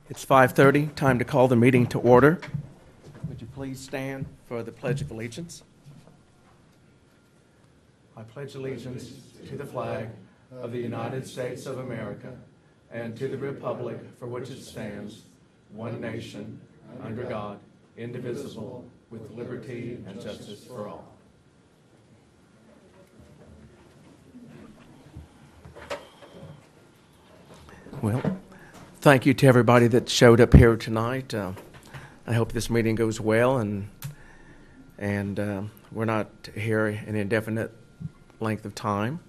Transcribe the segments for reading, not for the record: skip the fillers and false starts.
It's 5:30, time to call the meeting to order. Would you please stand for the Pledge of Allegiance? I pledge allegiance to the flag of the United States of America and to the republic for which it stands, one nation, under God, indivisible, with liberty and justice for all. Well, thank you to everybody that showed up here tonight. I hope this meeting goes well, and we're not here an indefinite length of time.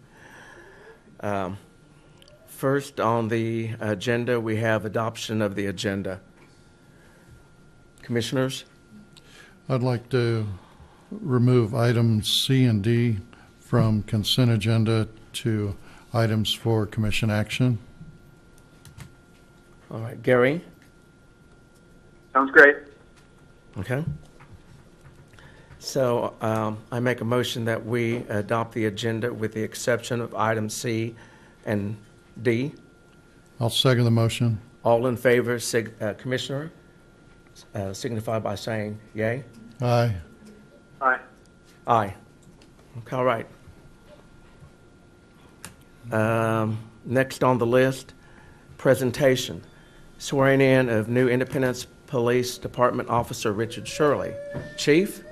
First on the agenda, we have adoption of the agenda. Commissioners? I'd like to remove items C and D from consent agenda to items for commission action. All right, Gary? Sounds great. Okay. So I make a motion that we adopt the agenda with the exception of items C and D. I'll second the motion. All in favor, Commissioner, signify by saying yay. Aye. Aye. Aye. Okay, all right. Next on the list, presentation. Swearing in of new Independence Police Department Officer Richard Shirley. Chief?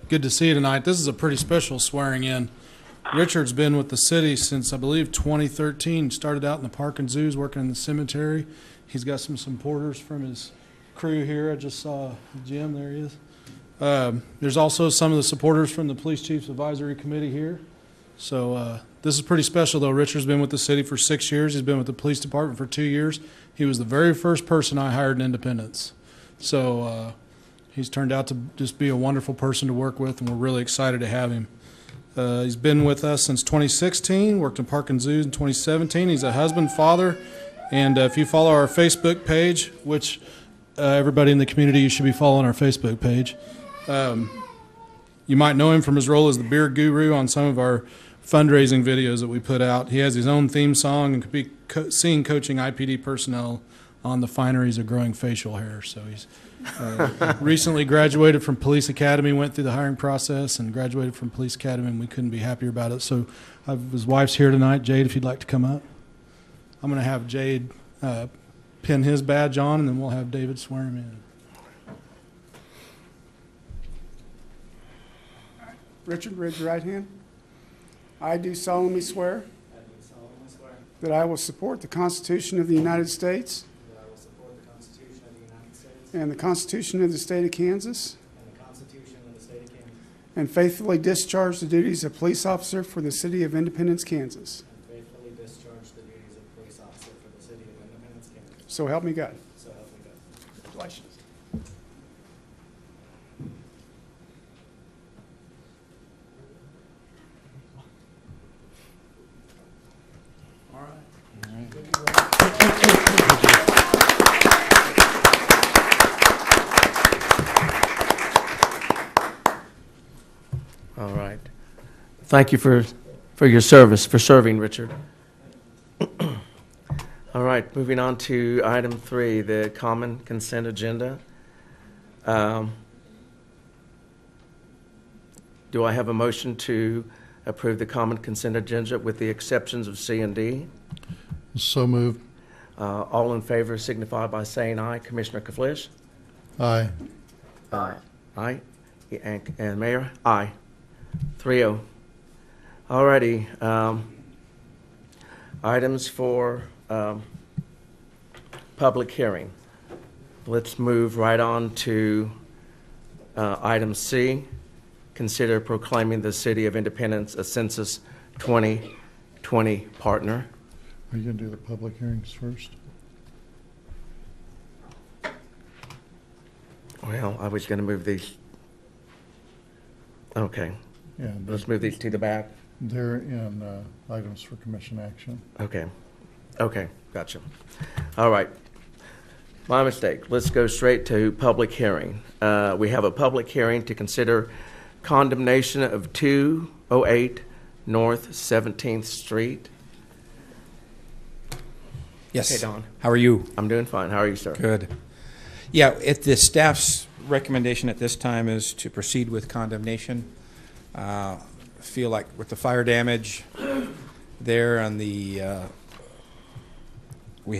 Good to see you tonight. This is a pretty special swearing in. Richard's been with the city since, I believe, 2013. Started out in the park and zoos, working in the cemetery. He's got some supporters from his crew here. I just saw Jim. There he is. There's also some of the supporters from the Police Chiefs Advisory Committee here. So this is pretty special, though. Richard's been with the city for 6 years. He's been with the police department for 2 years. He was the very first person I hired in Independence. So he's turned out to just be a wonderful person to work with, and we're really excited to have him. He's been with us since 2016, worked in Park and Zoos in 2017. He's a husband, father, and if you follow our Facebook page, which everybody in the community, you should be following our Facebook page. You might know him from his role as the beer guru on some of our fundraising videos that we put out. He has his own theme song and could be seen coaching IPD personnel on the fineries of growing facial hair. So he's recently graduated from Police Academy, went through the hiring process and graduated from Police Academy, and we couldn't be happier about it. So his wife's here tonight. Jade, if you'd like to come up. I'm going to have Jade pin his badge on, and then we'll have David swear him in. Richard, raise your right hand. I do solemnly swear that I will support the Constitution of the United States and the Constitution of the State of Kansas and faithfully discharge the duties of police officer for the city of Independence, Kansas. So help me God. Congratulations. All right. Thank you for your service, for serving, Richard. All right, moving on to item 3, the common consent agenda. Do I have a motion to approve the common consent agenda with the exceptions of C and D? So moved. All in favor signify by saying aye. Commissioner Kaflish? Aye. Aye. And Mayor? Aye. 3-0. All righty. Items for public hearing. Let's move right on to item C. Consider proclaiming the City of Independence a Census 2020 partner. Are you going to do the public hearings first? Well, I was going to move these. Okay. Yeah. Let's move these to the back. They're in items for commission action. Okay. Okay. Gotcha. All right. My mistake. Let's go straight to public hearing. We have a public hearing to consider condemnation of 208 North 17th Street. Yes. Hey, Don. How are you? I'm doing fine. How are you, sir? Good. Yeah, the staff's recommendation at this time is to proceed with condemnation. Feel like with the fire damage there on the, we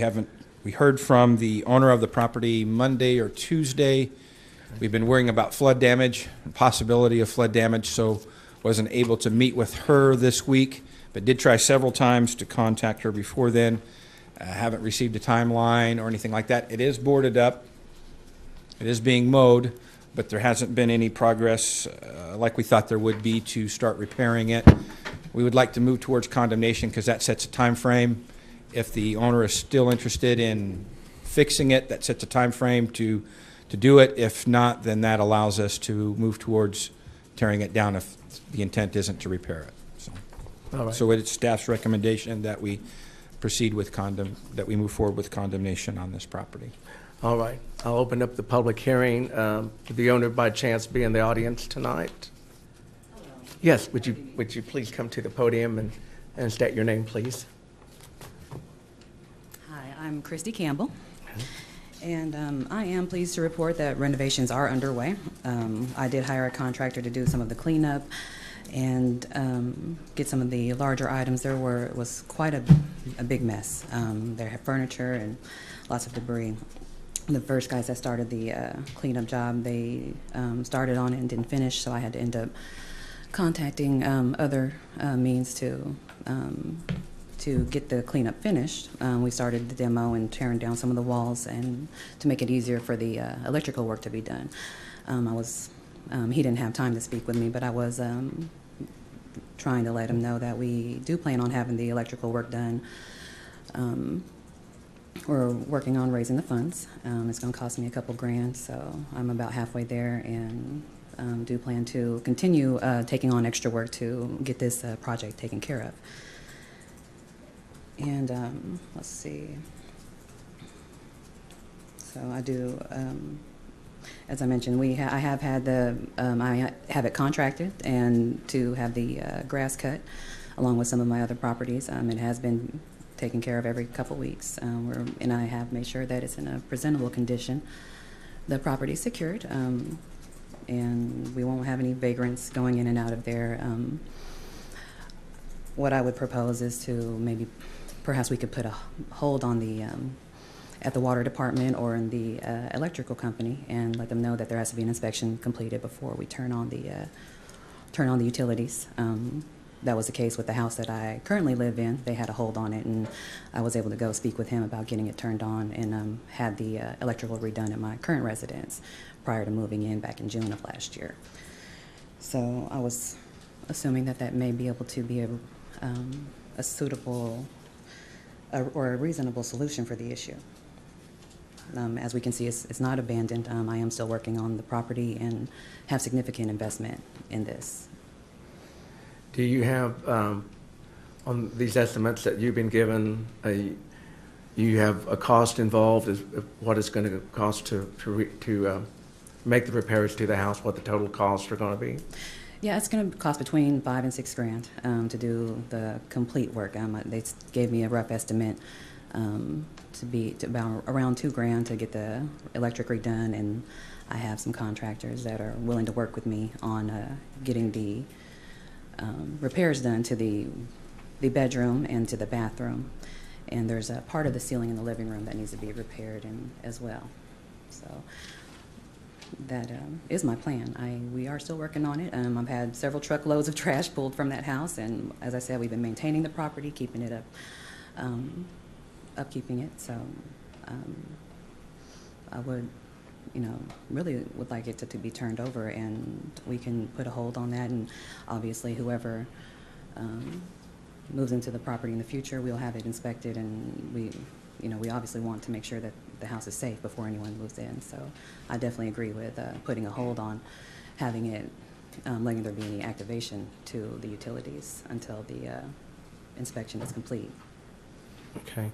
heard from the owner of the property Monday or Tuesday. We've been worrying about flood damage, possibility of flood damage, so wasn't able to meet with her this week, but did try several times to contact her before then. Haven't received a timeline or anything like that. It is boarded up. It is being mowed, but there hasn't been any progress like we thought there would be to start repairing it. We would like to move towards condemnation because that sets a time frame. If the owner is still interested in fixing it, that sets a time frame to do it. If not, then that allows us to move towards tearing it down if the intent isn't to repair it. So, All right. so it's staff's recommendation that we proceed with that we move forward with condemnation on this property. All right. I'll open up the public hearing. Would the owner by chance be in the audience tonight? Yes. Would you please come to the podium and state your name, please? Hi, I'm Christy Campbell, and I am pleased to report that renovations are underway. I did hire a contractor to do some of the cleanup and get some of the larger items. There was quite a big mess. There had furniture and lots of debris. The first guys that started the cleanup job, they started on it and didn't finish, so I had to end up contacting other means to get the cleanup finished. We started the demo and tearing down some of the walls, and to make it easier for the electrical work to be done. He didn't have time to speak with me, but I was trying to let him know that we do plan on having the electrical work done. We're working on raising the funds. It's going to cost me a couple grand, so I'm about halfway there, and do plan to continue taking on extra work to get this project taken care of. And let's see. So I do, as I mentioned, I have had I have it contracted and to have the grass cut, along with some of my other properties. It has been taken care of every couple weeks, and I have made sure that it's in a presentable condition. The property is secured, and we won't have any vagrants going in and out of there. What I would propose is to perhaps we could put a hold on the at the water department or in the electrical company, and let them know that there has to be an inspection completed before we turn on the utilities. That was the case with the house that I currently live in. They had a hold on it, and I was able to go speak with him about getting it turned on, and had the electrical redone at my current residence prior to moving in back in June of last year. So I was assuming that may be able to be a suitable or a reasonable solution for the issue. As we can see, it's not abandoned. I am still working on the property and have significant investment in this. Do you have, on these estimates that you've been given, you have a cost involved, what it's going to cost to make the repairs to the house, what the total costs are going to be? Yeah, it's going to cost between $5,000 and $6,000 to do the complete work. They gave me a rough estimate to be about around $2,000 to get the electric redone, and I have some contractors that are willing to work with me on getting the repairs done to the bedroom and to the bathroom. And there's a part of the ceiling in the living room that needs to be repaired as well. So that is my plan. We are still working on it. I've had several truckloads of trash pulled from that house, and as I said, we've been maintaining the property, keeping it up, upkeeping it. So I would, really would like it to be turned over, and we can put a hold on that. And obviously, whoever moves into the property in the future, we'll have it inspected, and we obviously want to make sure that the house is safe before anyone moves in. So I definitely agree with putting a hold on having it, letting there be any activation to the utilities until the inspection is complete. Okay.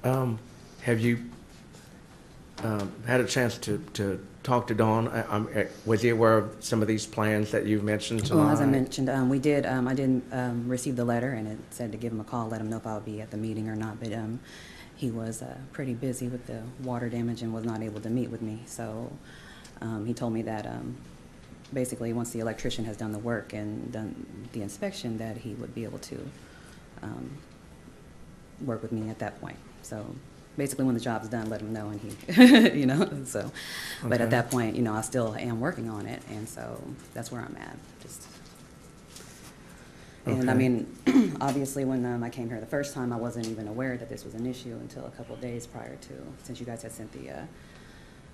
Have you had a chance to talk to Dawn? Was he aware of some of these plans that you've mentioned tonight? Well, as I mentioned, I did receive the letter, and it said to give him a call, let him know if I would be at the meeting or not, but he was pretty busy with the water damage and was not able to meet with me. So he told me that basically once the electrician has done the work and done the inspection, that he would be able to work with me at that point. So basically when the job's done, let him know, and he, you know, so. But Okay. at that point, you know, I still am working on it, and so that's where I'm at. Just. And I Okay. mean, obviously when I came here the first time, I wasn't even aware that this was an issue until a couple of days prior to, since you guys had sent the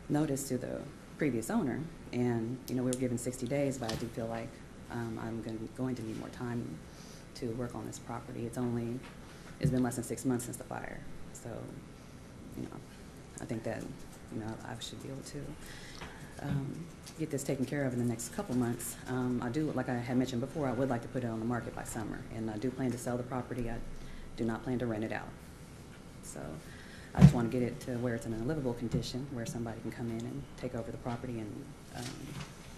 notice to the previous owner. And, you know, we were given 60 days, but I do feel like I'm going to need more time to work on this property. It's been less than 6 months since the fire. So, you know, I think that, you know, I should be able to get this taken care of in the next couple months. I do, like I had mentioned before, I would like to put it on the market by summer, and I do plan to sell the property. I do not plan to rent it out. So I just want to get it to where it's in a livable condition, where somebody can come in and take over the property and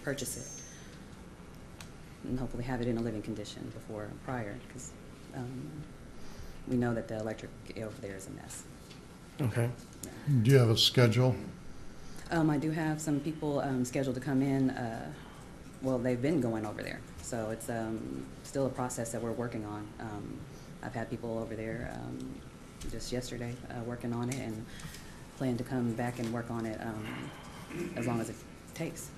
purchase it, and hopefully have it in a living condition prior, because we know that the electric over there is a mess. Okay. Do you have a schedule? I do have some people scheduled to come in. Well, they've been going over there, so it's still a process that we're working on. I've had people over there just yesterday working on it, and plan to come back and work on it as long as it takes.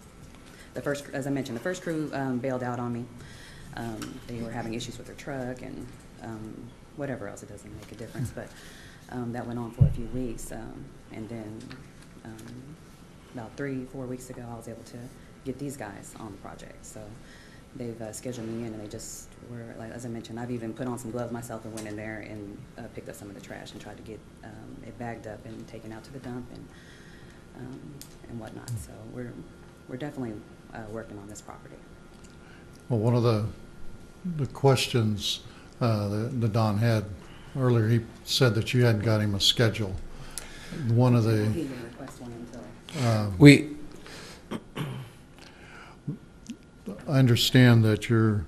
As I mentioned, the first crew bailed out on me. They were having issues with their truck and whatever else. It doesn't make a difference, but that went on for a few weeks, and then about 3-4 weeks ago, I was able to get these guys on the project. So they've scheduled me in, and they just were, like, as I mentioned, I've even put on some gloves myself and went in there and picked up some of the trash and tried to get it bagged up and taken out to the dump and whatnot. So we're definitely working on this property. Well, one of the questions that Don had earlier, he said that you hadn't got him a schedule. One of He the didn't request one until. I understand that your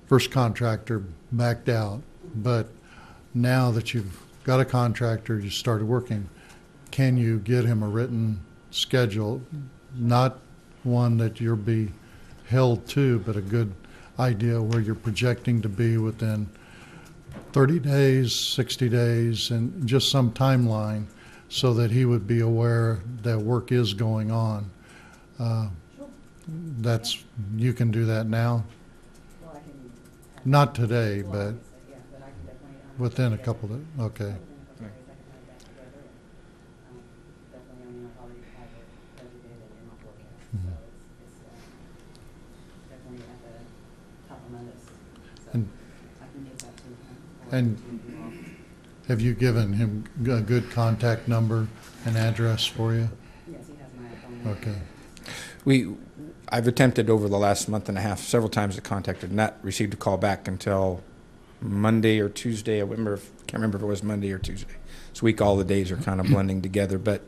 first contractor backed out, but now that you've got a contractor, you started working, can you get him a written schedule, not one that you'll be held to, but a good idea where you're projecting to be within 30 days, 60 days, and just some timeline so that he would be aware that work is going on? You can do that now? Well, I can. Not today, but Yeah, but I can definitely. within a couple of, okay. Definitely, I mean, I've already had it budgeted and in my forecast, so Mhm. it's definitely at the top of my list. So And- I can get that to him. And have you given him a good contact number and address for you? Yes, he has my phone number. Okay. I've attempted over the last month and a half several times to contact her, not received a call back until Monday or Tuesday. Can't remember if it was Monday or Tuesday. This week all the days are kind of blending together, but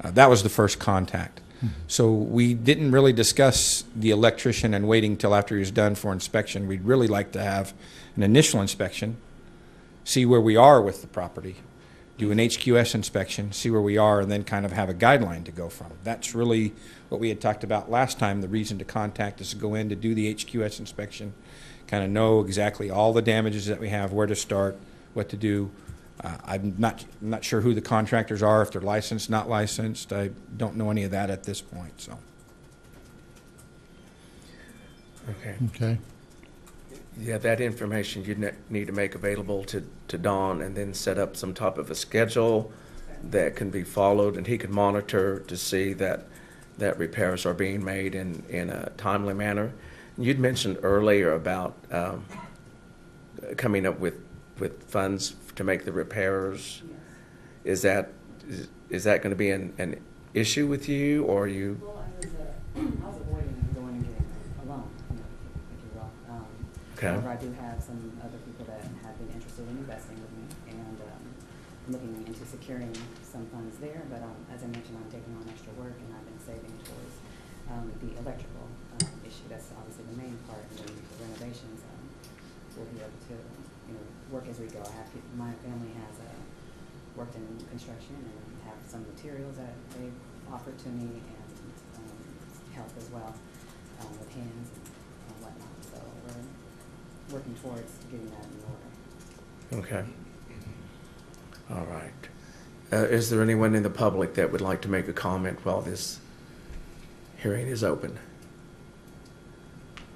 that was the first contact. So we didn't really discuss the electrician and waiting till after he was done for inspection. We'd really like to have an initial inspection, see where we are with the property, do an HQS inspection, see where we are, and then kind of have a guideline to go from. That's really what we had talked about last time. The reason to contact is to go in to do the HQS inspection, kind of know exactly all the damages that we have, where to start, what to do. I'm not sure who the contractors are, if they're licensed, not licensed. I don't know any of that at this point. So Okay. Okay. Yeah, that information you need to make available to Don, and then set up some type of a schedule that can be followed, and he can monitor to see that repairs are being made in a timely manner. You'd mentioned earlier about coming up with funds to make the repairs. Is that going to be an issue with you, or are you? Well, I was avoiding going and getting a loan, if you will. Okay. However, I do have some other people that have been interested in investing with me, and looking into securing some funds there, but as I mentioned, I'm taking on extra work, and I've been saving towards the electrical issue. That's obviously the main part, and then the renovations. We'll be able to, work as we go. My family has worked in construction and have some materials that they've offered to me, and help as well with hands and whatnot. So we're working towards getting that in order. Okay. All right. Is there anyone in the public that would like to make a comment while this hearing is open?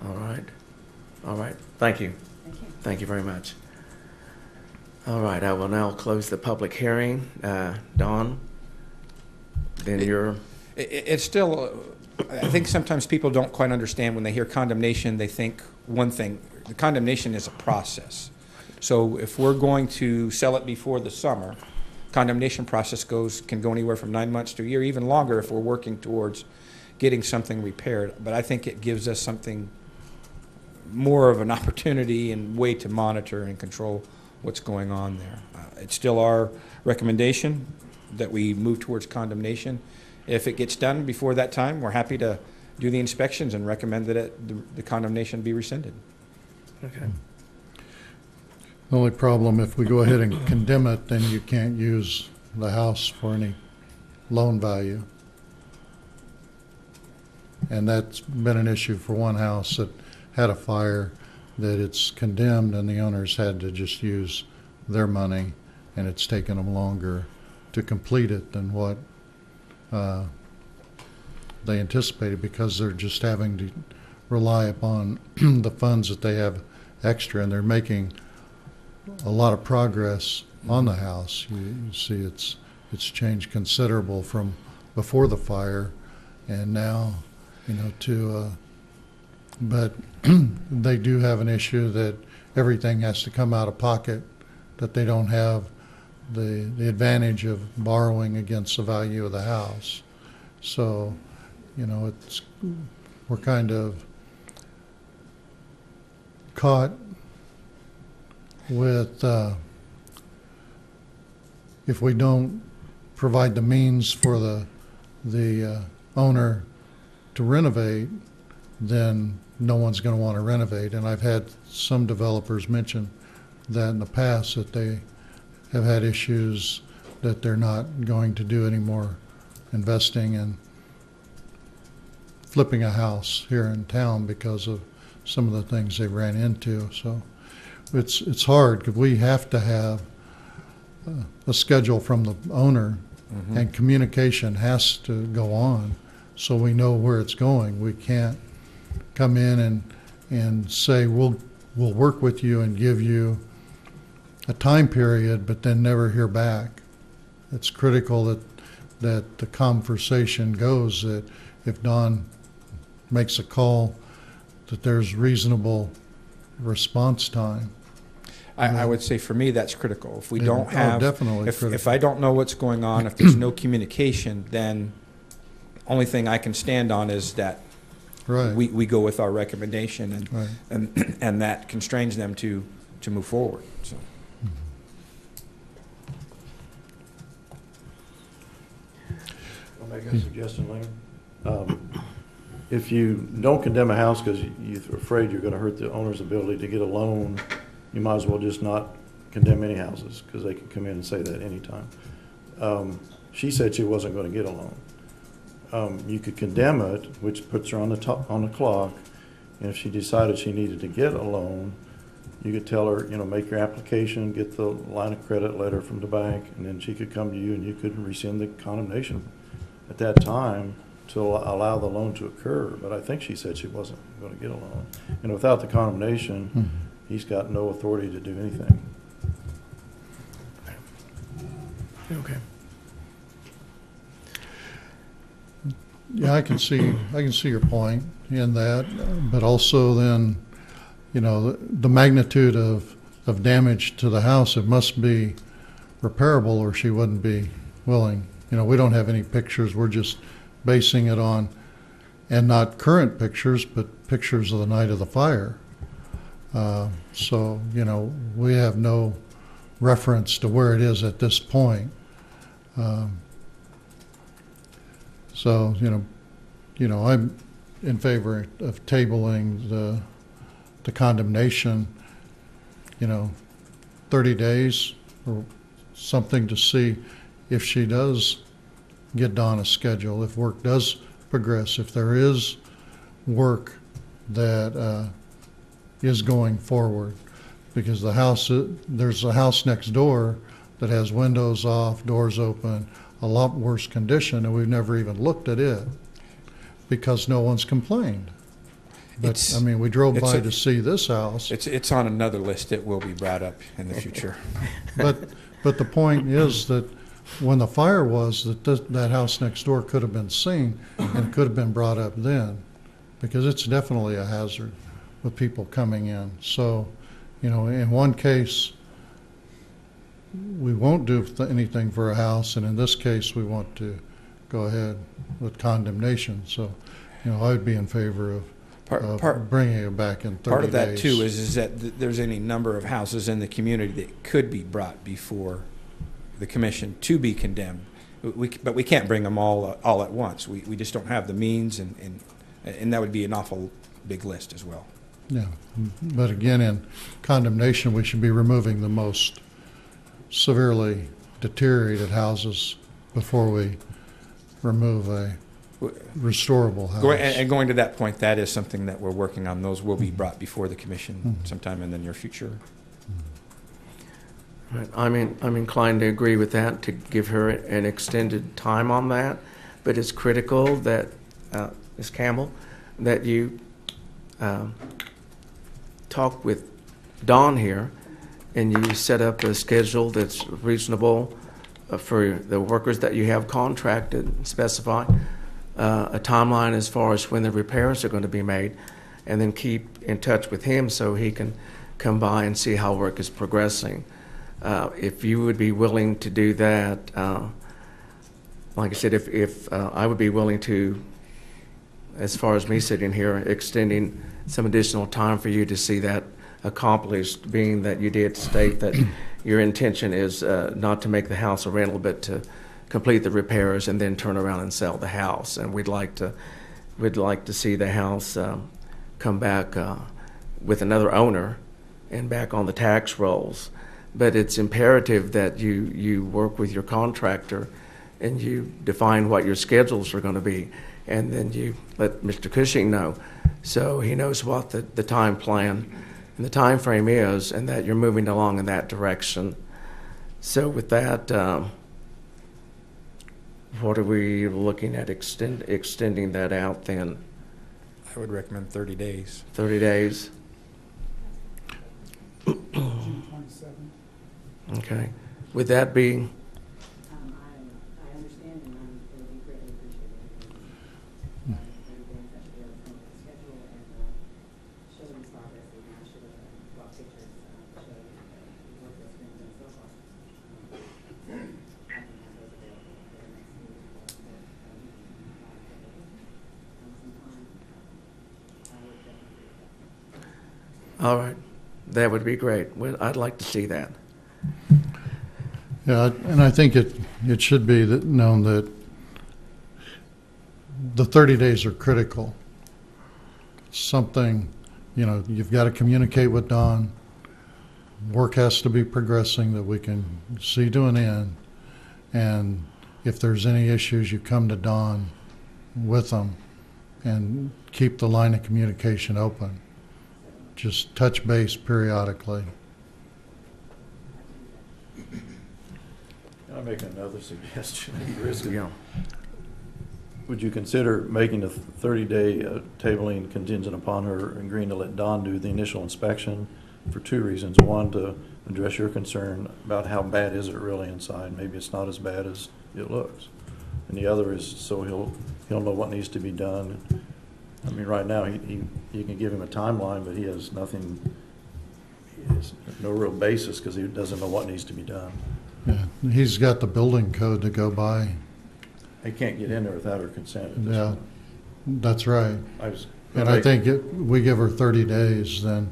All right. All right. Thank you. Thank you. Thank you very much. All right. I will now close the public hearing. Don, then you're... It's still, I think sometimes people don't quite understand when they hear condemnation, they think one thing. The condemnation is a process. So if we're going to sell it before the summer, condemnation process can go anywhere from 9 months to a year, even longer if we're working towards getting something repaired. But I think it gives us something more of an opportunity and way to monitor and control what's going on there. It's still our recommendation that we move towards condemnation. If it gets done before that time, we're happy to do the inspections and recommend that the condemnation be rescinded. Okay. The only problem, if we go ahead and condemn it, then you can't use the house for any loan value. And that's been an issue for one house that had a fire, that it's condemned and the owners had to just use their money, and it's taken them longer to complete it than what they anticipated, because they're just having to rely upon the funds that they have extra, and they're making a lot of progress on the house. You see it's changed considerable from before the fire and now, but they do have an issue that everything has to come out of pocket, that they don't have the advantage of borrowing against the value of the house. So, we're kind of caught with, if we don't provide the means for the owner to renovate, then no one's going to want to renovate. And I've had some developers mention that in the past, that they have had issues that they're not going to do any more investing in flipping a house here in town because of some of the things they ran into. So it's hard, because we have to have a schedule from the owner, and communication has to go on so we know where it's going. We can't come in and say we'll work with you and give you a time period, but then never hear back. It's critical that the conversation goes, that if Don makes a call, that there's reasonable response time. I would say for me that's critical. If we don't have, definitely if I don't know what's going on, if there's no communication, then only thing I can stand on is that Right. we go with our recommendation, and Right. and that constrains them to move forward. So. I'll make a suggestion, Larry. If you don't condemn a house because you're afraid you're going to hurt the owner's ability to get a loan, you might as well just not condemn any houses, because they can come in and say that anytime. She said she wasn't going to get a loan. You could condemn it, which puts her on the clock, and if she decided she needed to get a loan, you could tell her, make your application, get the line of credit letter from the bank, and then she could come to you and you could rescind the condemnation at that time to allow the loan to occur. But I think she said she wasn't going to get a loan. And without the condemnation, he's got no authority to do anything. Okay. Yeah, I can see your point in that, but also then, the magnitude of damage to the house, it must be repairable, or she wouldn't be willing. We don't have any pictures. We're just basing it on, and not current pictures, but pictures of the night of the fire. So, we have no reference to where it is at this point. So, I'm in favor of tabling the condemnation, 30 days or something to see if she does get Dawn a schedule, if work does progress, if there is work that is going forward. Because there's a house next door that has windows off, doors open, a lot worse condition, and we've never even looked at it because no one's complained. But, we drove by to see this house. It's on another list. It will be brought up in the future. But the point is that when the fire was, that house next door could have been seen and it could have been brought up then, because it's definitely a hazard with people coming in. So, in one case, we won't do anything for a house, and in this case, we want to go ahead with condemnation. So, I would be in favor of bringing it back in 30 days. Part of that, too, is that there's any number of houses in the community that could be brought before the commission to be condemned. But we can't bring them all at once. We just don't have the means, and that would be an awful big list as well. Yeah, but again, in condemnation, we should be removing the most severely deteriorated houses before we remove a restorable house. And going to that point, that is something that we're working on. Those will be brought before the commission sometime in the near future. Right. I'm inclined to agree with that, to give her an extended time on that, but it's critical that, Ms. Campbell, that you talk with Dawn here and you set up a schedule that's reasonable for the workers that you have contracted, specify a timeline as far as when the repairs are going to be made, and then keep in touch with him so he can come by and see how work is progressing. If you would be willing to do that, like I said, if I would be willing to, as far as me sitting here, extending some additional time for you to see that accomplished, being that you did state that your intention is not to make the house a rental, but to complete the repairs and then turn around and sell the house. And we'd like to see the house come back with another owner and back on the tax rolls. But it's imperative that you work with your contractor and you define what your schedules are going to be, and then you let Mr. Cushing know so he knows what the time plan and the time frame is, and that you're moving along in that direction. So with that, what are we looking at extending that out then? I would recommend 30 days. 30 days? June 27th. Okay. Would that be? I understand, and it would be greatly appreciated. Schedule and show them progress, and I should have brought pictures to show what that's been done so far. I can have those available for the next meeting. All right. That would be great. Well, I'd like to see that. Yeah, and I think it should be known that the 30 days are critical. Something, you've got to communicate with Don. Work has to be progressing that we can see to an end. And if there's any issues, you come to Don with them and keep the line of communication open. Just touch base periodically. Can I make another suggestion? Risk it. Yeah. Would you consider making a 30-day tabling contingent upon her agreeing to let Don do the initial inspection for two reasons? One, to address your concern about how bad is it really inside. Maybe it's not as bad as it looks. And the other is so he'll know what needs to be done. I mean, right now, you can give him a timeline, but he has nothing, he has no real basis because he doesn't know what needs to be done. Yeah, he's got the building code to go by. He can't get in there without her consent at this Yeah, point. that's right. And I think we give her 30 days, then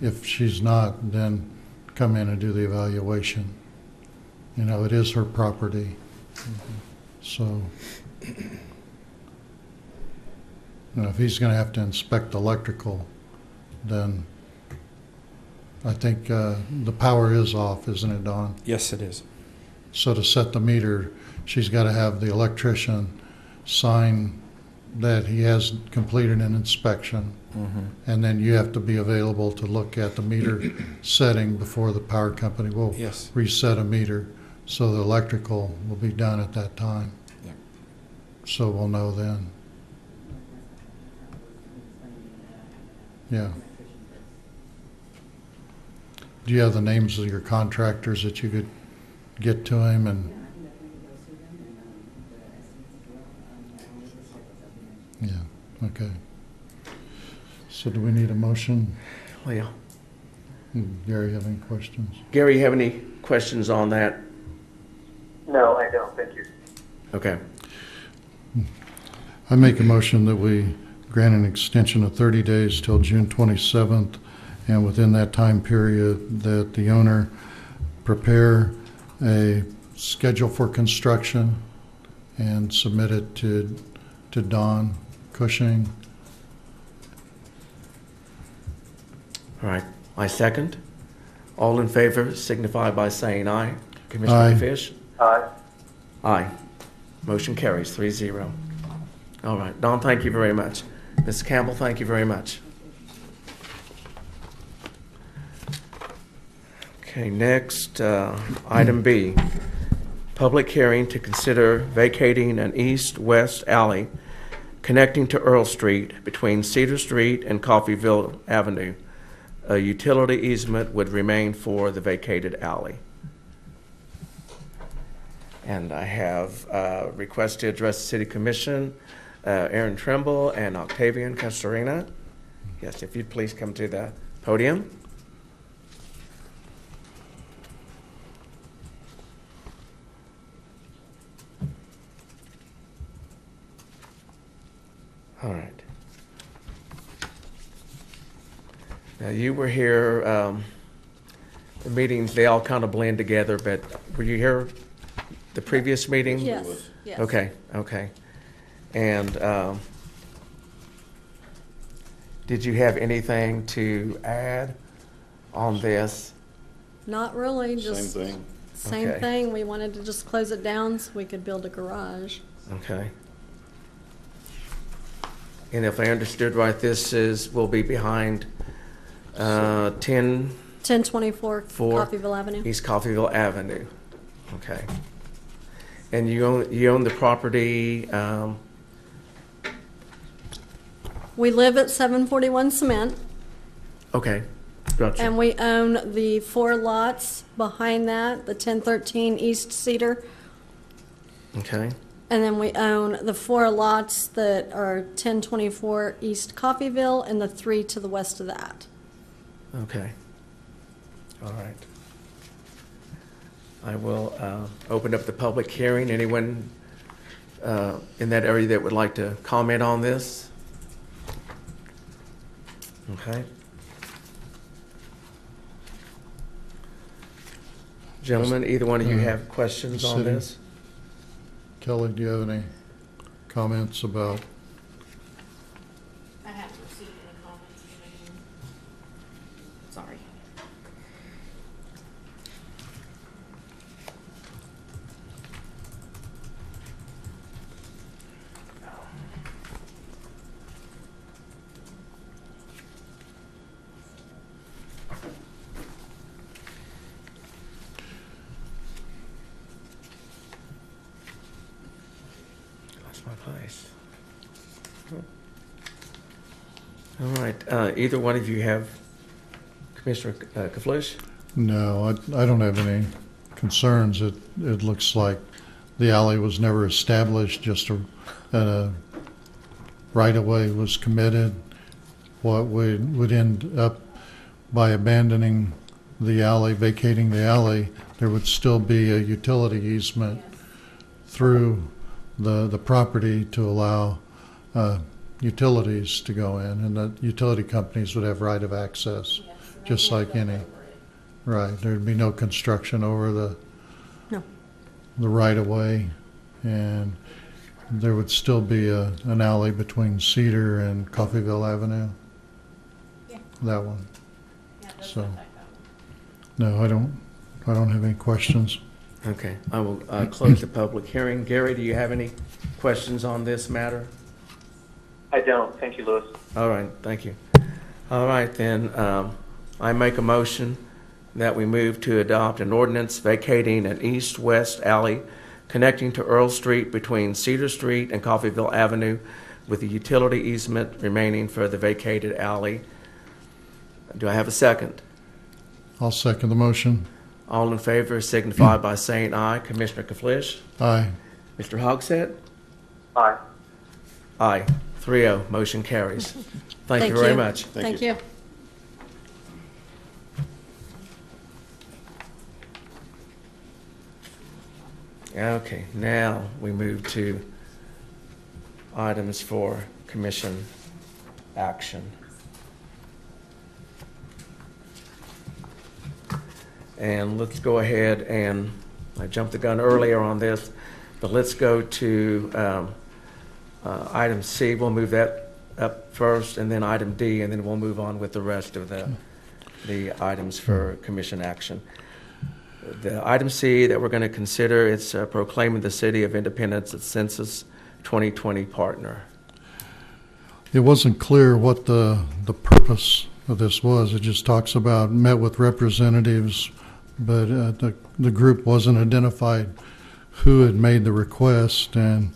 if she's not, then come in and do the evaluation. You know, it is her property. So, you know, if he's going to have to inspect electrical, then I think the power is off, isn't it, Don? Yes, it is. So to set the meter, she's got to have the electrician sign that he has completed an inspection. And then you have to be available to look at the meter setting before the power company will Yes. reset a meter. So the electrical will be done at that time. Yep. So we'll know then. Yeah. Do you have the names of your contractors that you could get to him and? Yeah, okay. So do we need a motion? Well, Gary, have any questions? Gary, you have any questions on that? No, I don't. Thank you. Okay. I make a motion that we grant an extension of 30 days till June 27th, and within that time period that the owner prepare a schedule for construction and submit it to Don Cushing. All right. I second. All in favor signify by saying aye. Aye. Commissioner Fish? Aye. Aye. Motion carries 3-0. All right. Don, thank you very much. Ms. Campbell, thank you very much. Okay, next, item B. Public hearing to consider vacating an east-west alley connecting to Earl Street between Cedar Street and Coffeyville Avenue. A utility easement would remain for the vacated alley. And I have request to address the City Commission, Aaron Trimble and Octavian Castorina. Yes, if you'd please come to the podium. All right. Now, you were here, the meetings, they all kind of blend together, but were you here the previous meeting? Yes, yes. Okay, okay. And did you have anything to add on this? Not really, just. Same thing. Same Okay. thing. We wanted to just close it down so we could build a garage. Okay. And if I understood right, will be behind 10 1024 For- Coffeyville Avenue. East Coffeyville Avenue. Okay. And you own the property, We live at 741 Cement, okay, gotcha. and we own the 4 lots behind that, the 1013 East Cedar. Okay, And then we own the 4 lots that are 1024 East Coffeyville and the 3 to the west of that. okay. All right. I will open up the public hearing. Anyone in that area that would like to comment on this? Okay. Gentlemen, either one of you have questions on City. this? Kelly, do you have any comments about? I haven't received any comments. Sorry. That's my place. All right, either one of you have, Commissioner Kaflish? No, I don't have any concerns. It looks like the alley was never established, just a right-of-way was committed. What would end up by abandoning the alley, vacating the alley, there would still be a utility easement through the property to allow utilities to go in, and the utility companies would have right of access, just like any. Right, there'd be no construction over the No. right-of-way, and there would still be an alley between Cedar and Coffeyville Avenue? Yeah. That one? Yeah, it does So- affect that one. No, I don't have any questions. Okay, I will close the public hearing. Gary, do you have any questions on this matter? I don't. Thank you, Louis. All right, thank you. All right, then, I make a motion that we move to adopt an ordinance vacating an east-west alley connecting to Earl Street between Cedar Street and Coffeyville Avenue, with the utility easement remaining for the vacated alley. Do I have a second? I'll second the motion. All in favor signify by saying aye. Commissioner Kaflish? Aye. Mr. Hogsett? Aye. Aye. 3-0, motion carries. Thank you very much. Thank you. Okay, now we move to items for commission action. And let's go ahead and, I jumped the gun earlier on this, but let's go to item C. We'll move that up first, and then item D, and then we'll move on with the rest of the items for commission action. The item C that we're going to consider, it's proclaiming the City of Independence its Census 2020 partner. It wasn't clear what the purpose of this was. It just talks about met with representatives, but the group wasn't identified who had made the request, and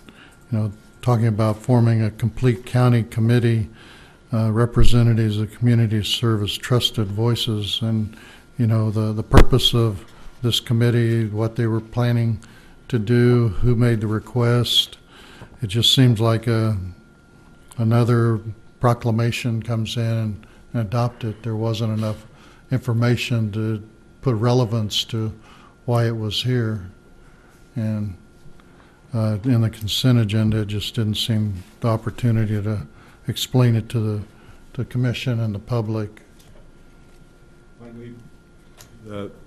talking about forming a complete county committee, representatives of community service, trusted voices, and the purpose of this committee, what they were planning to do, who made the request. It just seems like another proclamation comes in and adopt it. There wasn't enough information to put relevance to why it was here. And in the consent agenda, it just didn't seem the opportunity to explain it to the commission and the public.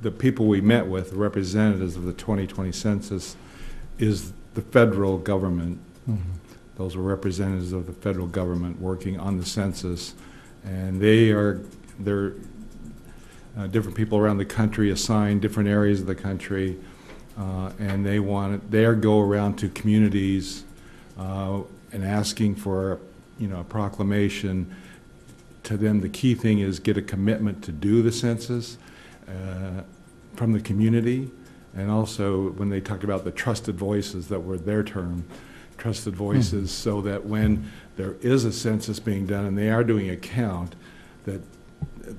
The people we met with, representatives of the 2020 census, is the federal government. Mm-hmm. Those were representatives of the federal government working on the census, and they're different people around the country assigned different areas of the country, and they go around to communities and asking for a proclamation. To them, the key thing is get a commitment to do the census from the community, and also when they talked about the trusted voices, that were their term, trusted voices, so that when there is a census being done and they are doing a count, that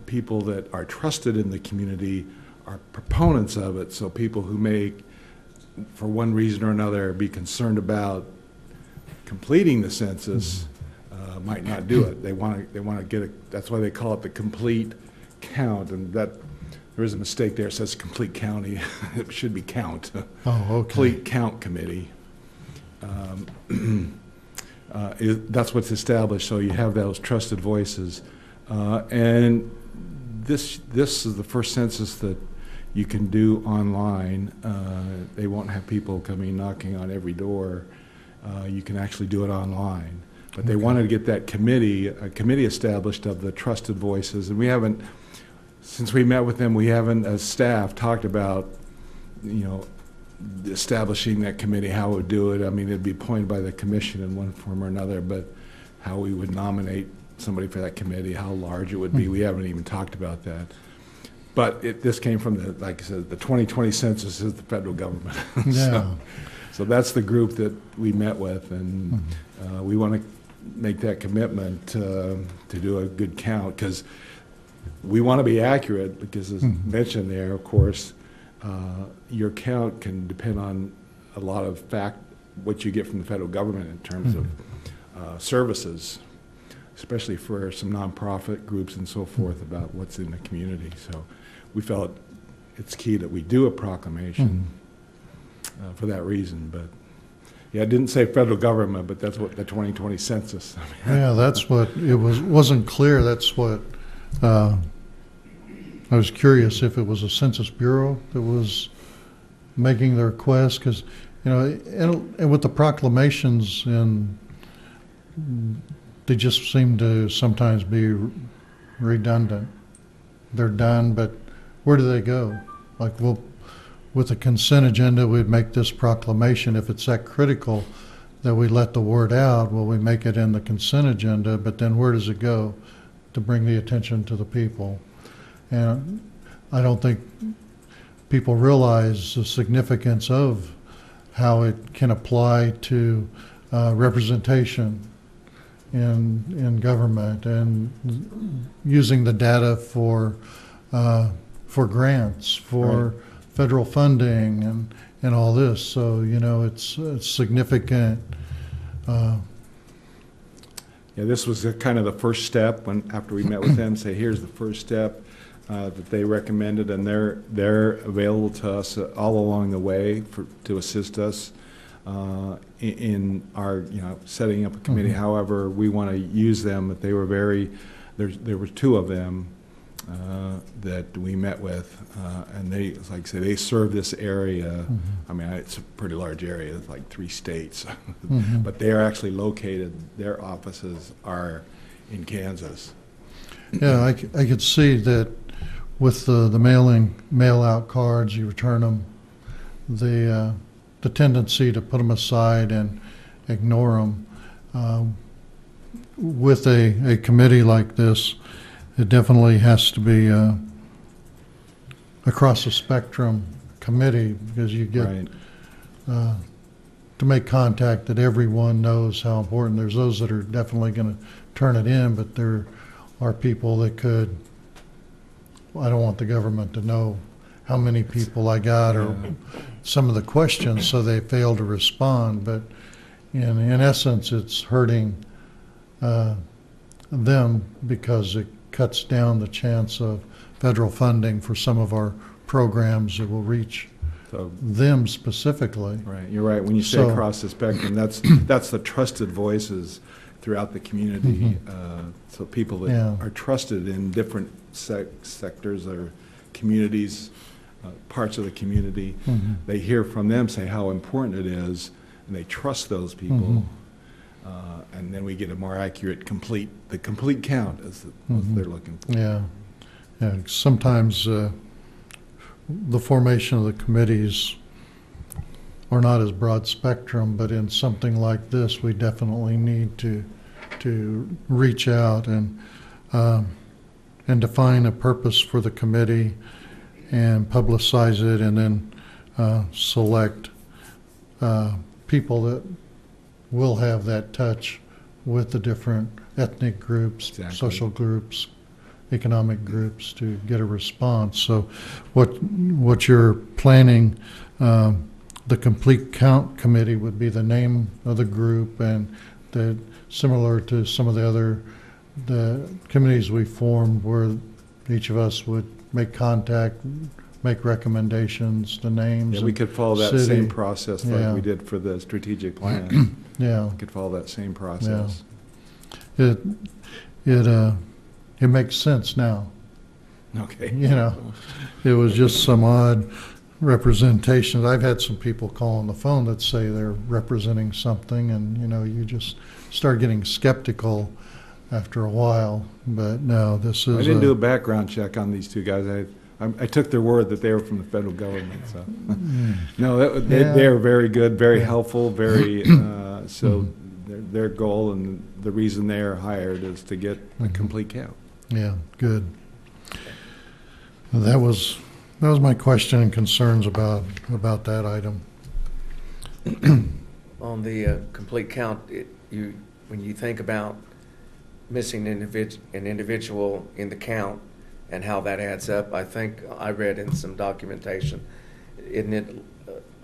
people that are trusted in the community are proponents of it, so people who may, for one reason or another, be concerned about completing the census might not do it. They want to get it. That's why they call it the complete count, and that there is a mistake there. It says complete county. It should be count. Oh, okay. Complete count committee. That's what's established. So you have those trusted voices, and this is the first census that you can do online. They won't have people coming knocking on every door. You can actually do it online. But they wanted to get that a committee established of the trusted voices, and we haven't, since we met with them, we haven't, as staff, talked about, establishing that committee, how it would do it. I mean, it'd be appointed by the commission in one form or another, but how we would nominate somebody for that committee, how large it would be, we haven't even talked about that. But this came from like I said, the 2020 census is the federal government. Yeah. So that's the group that we met with, and we want to make that commitment to do a good count, because we want to be accurate, because as mentioned there, of course, your count can depend on a lot of what you get from the federal government in terms of services, especially for some nonprofit groups and so forth, about what's in the community. So we felt it's key that we do a proclamation for that reason. But yeah, it didn't say federal government, but that's what the 2020 census. Yeah, that's what it was. Wasn't clear. That's what I was curious if it was a Census Bureau that was making the request, because, you know, and with the proclamations, and they just seem to sometimes be redundant. They're done, but where do they go? Like, well, with the consent agenda, we'd make this proclamation. If it's that critical that we let the word out, well, we make it in the consent agenda, but then where does it go to bring the attention to the people? And I don't think people realize the significance of how it can apply to representation in government, and using the data for grants, for Right. federal funding, and all this. So, you know, it's significant. Yeah, this was kind of the first step after we met with them, say, here's the first step that they recommended, and they're available to us all along the way to assist us in our, setting up a committee. Mhm. However, we want to use them, but they were there were two of them that we met with, and they, like I say, they serve this area. Mhm. I mean, it's a pretty large area, it's like 3 states, Mhm. but they are actually located, their offices are in Kansas. Yeah, I could see that with the mail-out cards, you return them, the tendency to put them aside and ignore them. With a committee like this, it definitely has to be across the spectrum committee, because you get Right. to make contact that everyone knows how important. There's those that are definitely going to turn it in, but there are people that could, I don't want the government to know how many people I got or some of the questions, so they fail to respond. But in essence, it's hurting them, because it cuts down the chance of federal funding for some of our programs that will reach So, them specifically. right, you're right. When you say So- across the spectrum, that's the trusted voices throughout the community. So people that Yeah. are trusted in different sectors or communities, parts of the community, Mhm. they hear from them say how important it is, and they trust those people. Mhm. And then we get a more accurate, the complete count is what Mhm. they're looking for. Yeah, yeah. Sometimes the formation of the committees are not as broad spectrum, but in something like this, we definitely need to reach out and define a purpose for the committee and publicize it, and then select people that will have that touch with the different ethnic groups, Exactly. social groups, economic groups, to get a response. So what you're planning, the Complete Count Committee would be the name of the group, and that, similar to some of the committees we formed, where each of us would make contact, make recommendations, the names. Yeah, we and could follow that city. same process like Yeah. we did for the strategic plan. Yeah. We could follow that same process. It makes sense now. Okay. You know, it was just some odd representation. I've had some people call on the phone that say they're representing something, and, you know, you just start getting skeptical after a while. But no, this is I didn't do a background check on these two guys. I took their word that they were from the federal government. So no, they are very good, very helpful, very. So their goal and the reason they are hired is to get a complete count. Yeah, good. That was my question and concerns about that item. On the complete count, when you think about missing an individual in the count and how that adds up, I think I read in some documentation,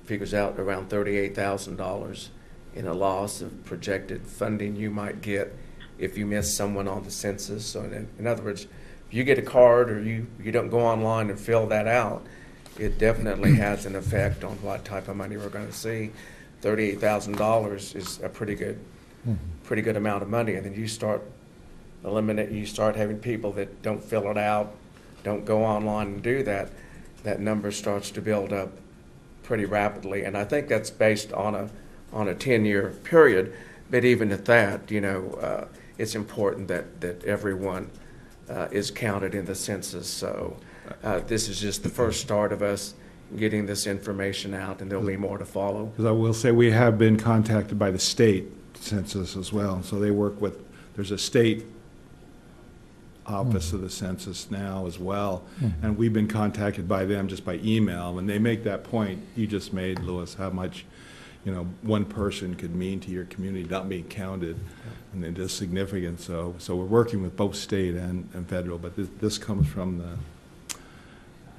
figures out around $38,000 in a loss of projected funding you might get if you miss someone on the census. So in other words, if you get a card or you don't go online and fill that out, it definitely has an effect on what type of money we're going to see. $38,000 is a pretty good amount of money, and then you start having people that don't fill it out, don't go online and do that, that number starts to build up pretty rapidly. And I think that's based on a 10-year period. But even at that, it's important that everyone is counted in the census. So this is just the first start of us getting this information out, and there'll be more to follow. Because I will say, we have been contacted by the state census as well. So they work with, there's a state office of the census now as well. And we've been contacted by them just by email. When they make that point you just made, Louis, how much, one person could mean to your community not being counted, and it is significant. So we're working with both state and federal, but this comes from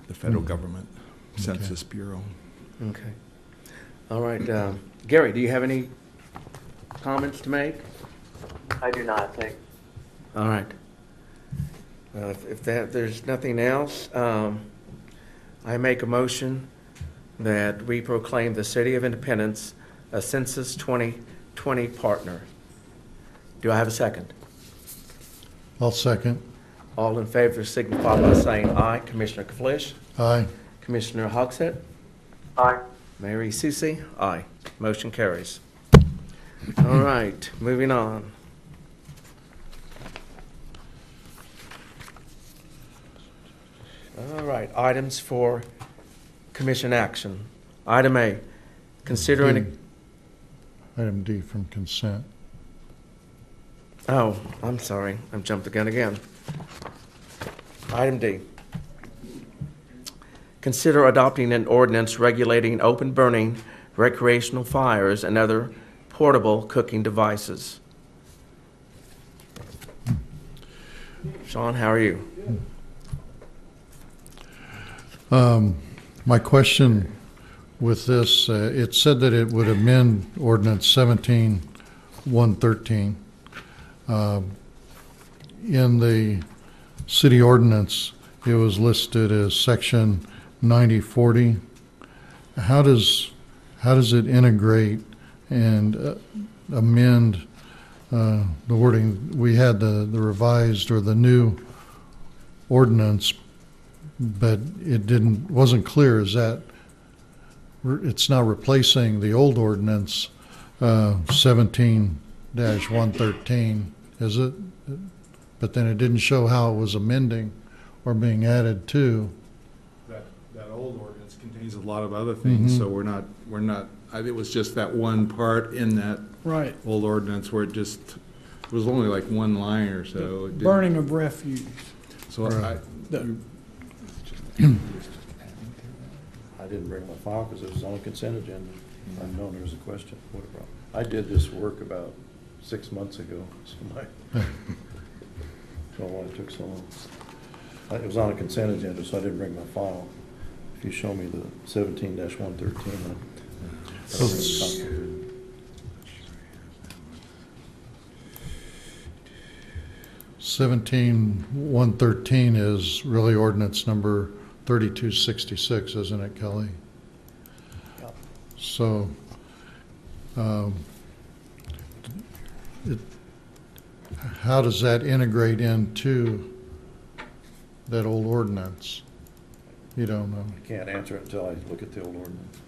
the federal government Census Bureau. Okay. All right. Gary, do you have any comments to make? I do not, thanks. All right. If there's nothing else, I make a motion that we proclaim the City of Independence a Census 2020 partner. Do I have a second? I'll second. All in favor signify by saying aye. Commissioner Kaflish? Aye. Commissioner Hogsett? Aye. Mary Susie? Aye. Motion carries. All right, moving on. All right, items for commission action. Item A, considering... Item D from consent. Oh, I'm sorry. I jumped the gun again. Item D. Consider adopting an ordinance regulating open burning, recreational fires, and other portable cooking devices. Sean, how are you? My question with this, it said that it would amend ordinance 17-113. In the city ordinance, it was listed as section 9040. How does it integrate and amend the wording? We had the revised or the new ordinance, but it wasn't clear. Is that it's now replacing the old ordinance 17-113, is it? But then it didn't show how it was amending or being added to. That old ordinance contains a lot of other things, so we're not, it was just that one part in that Right. old ordinance where it was only like one line or so. It didn't- Burning of refuse. So Right. I didn't bring my file because it was on a consent agenda. I know there was a question. What about? I did this work about 6 months ago, so so why it took so long. It was on a consent agenda, so I didn't bring my file. If you show me the 17-113, 17-113 is really ordinance number 3266, isn't it, Kelly? Yep. So, how does that integrate into that old ordinance? You don't know. I can't answer it until I look at the old ordinance.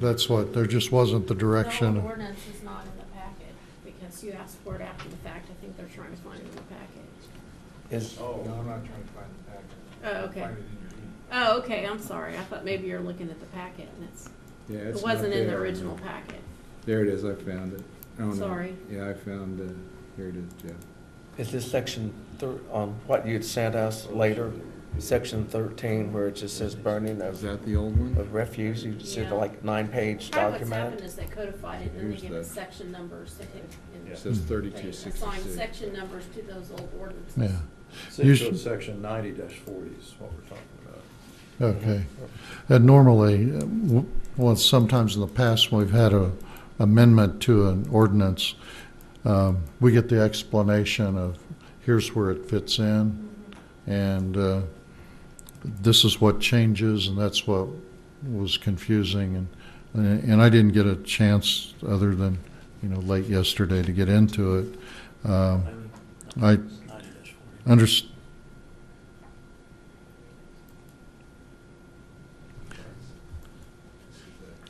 That's what, there just wasn't the The direction. whole ordinance is not in the packet, because you asked for it after the fact. I think they're trying to find it in the packet. No, I'm not trying to find the packet. Oh, okay. Find it in your email. Oh, okay, I'm sorry. I thought maybe you were looking at the packet, and Yeah, it it's wasn't not in the there. original packet. There it is, I found it. Oh, no. Sorry. Yeah, I found it. Here it is, Jeff. Is this section on what you'd sent us later, section 13, where it just says burning Is of that the old one? refuse? You said Yeah. like 9-page Probably what's document? happened is they codified it, and then they Here's give us the- section numbers. They can, It says they 3266. assign section numbers to those old ordinances. Yeah. So section 90-40 is what we're talking about. Okay. And normally, well, sometimes in the past, when we've had a amendment to an ordinance, we get the explanation of here's where it fits in, and this is what changes, and that's what was confusing. And I didn't get a chance, other than late yesterday, to get into it. I understand.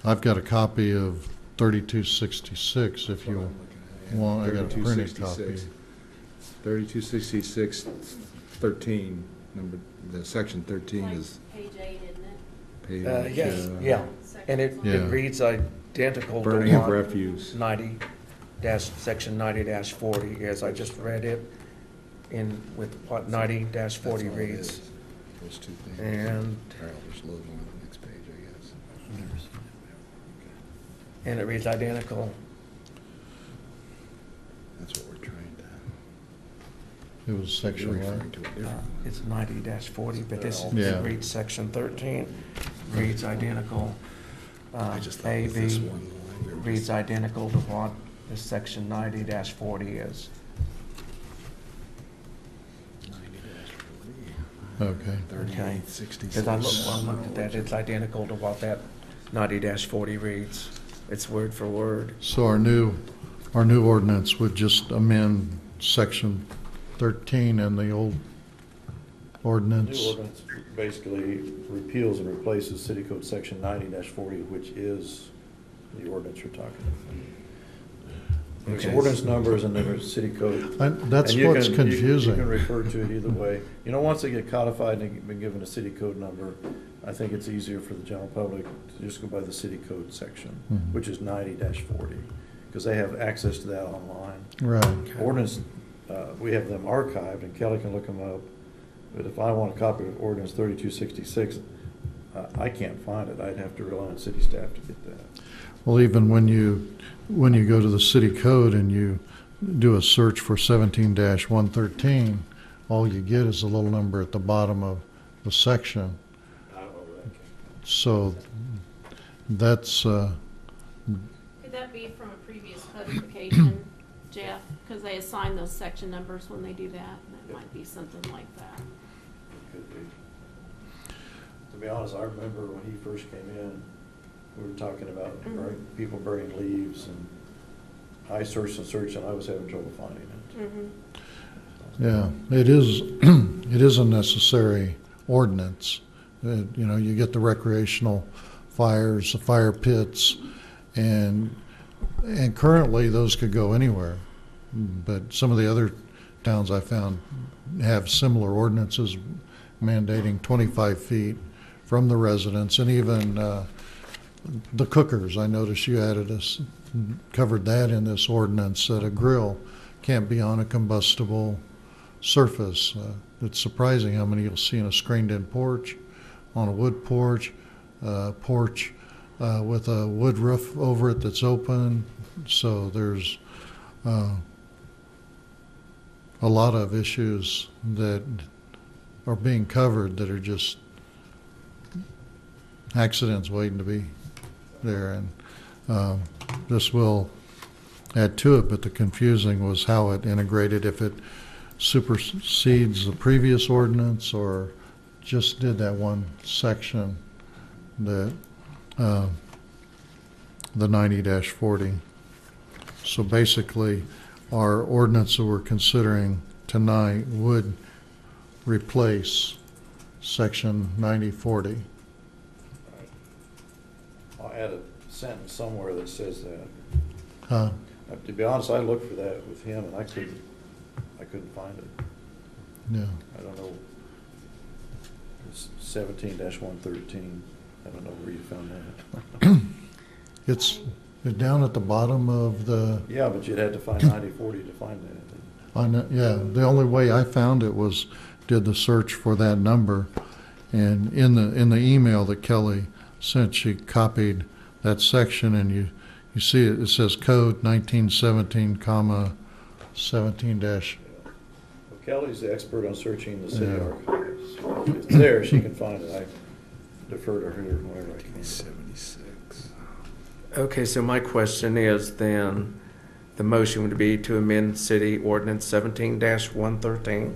I've got a copy of 3266 if you want. I got a printed copy. 3266-13, the section 13 is Page 8, isn't it? page. Yes, yeah. And it Yeah. reads identical to Burning of what refuse. 90 dash, section 90-40, as I just read it in with what 90-40 reads. Those two things. And, All right, I'll just load one on the next page, I guess. and it reads identical. That's what we're trying to. It was section You're what? referring to a different one. It's 90-40, but this Yeah. reads section 13, reads identical. I just thought A, with this B, one, we were reads just- identical to what this section 90-40 is. 90-40, Okay. 3866. Because I looked at that, it's identical to what that 90-40 reads. It's word for word. So our new ordinance would just amend section 13 and the old New ordinance. ordinance basically repeals and replaces City Code Section 90-40, which is the ordinance you're talking about. There's Okay. ordinance numbers and then there's city code. That's And you what's can- confusing. You can refer to it either way. You know, once they get codified and they've been given a city code number, I think it's easier for the general public to just go by the city code section, Mhm. which is 90-40, because they have access to that online. Right. Ordinance, we have them archived, and Kelly can look them up, but if I want a copy of ordinance 3266, I can't find it. I'd have to rely on city staff to get that. Well, even when you go to the city code and you do a search for 17-113, all you get is a little number at the bottom of the section. I don't know where that came So that's, Could that be from a previous codification, Jeff? Because they assign those section numbers when they do that, and it might be something like that. Could be. To be honest, I remember when he first came in, we were talking about people burning leaves, and I searched and I was having trouble finding it. Mm-hmm. yeah, it is, it is a necessary ordinance. You know, you get the recreational fires, the fire pits, and currently those could go anywhere. But some of the other towns I found have similar ordinances mandating 25 feet from the residence, and even the cookers. I noticed you covered that in this ordinance, that a grill can't be on a combustible surface. It's surprising how many you'll see in a screened-in porch, on a wood porch, porch with a wood roof over it that's open. So there's a lot of issues that are being covered that are just accidents waiting to be there. And this will add to it, but the confusing was how it integrated, if it supersedes the previous ordinance or just did that one section that the 90-40. So basically, our ordinance that we're considering tonight would replace section 90-40. I'll add a sentence somewhere that says that. Huh? To be honest, I looked for that with him, and I couldn't find it. Yeah. I don't know. It's 17-113. I don't know where you found that. It's down at the bottom of the, Yeah, but you'd have to find 90-40 to find that. yeah, the only way I found it was did the search for that number. And in the email that Kelly sent, she copied that section, and you see it says code 1917, 17 dash. Well, Kelly's the expert on searching the city Yeah. archives. If it's there, she can find it. I defer to her whenever I can. 76. Okay, so my question is then, the motion would be to amend city ordinance 17-113,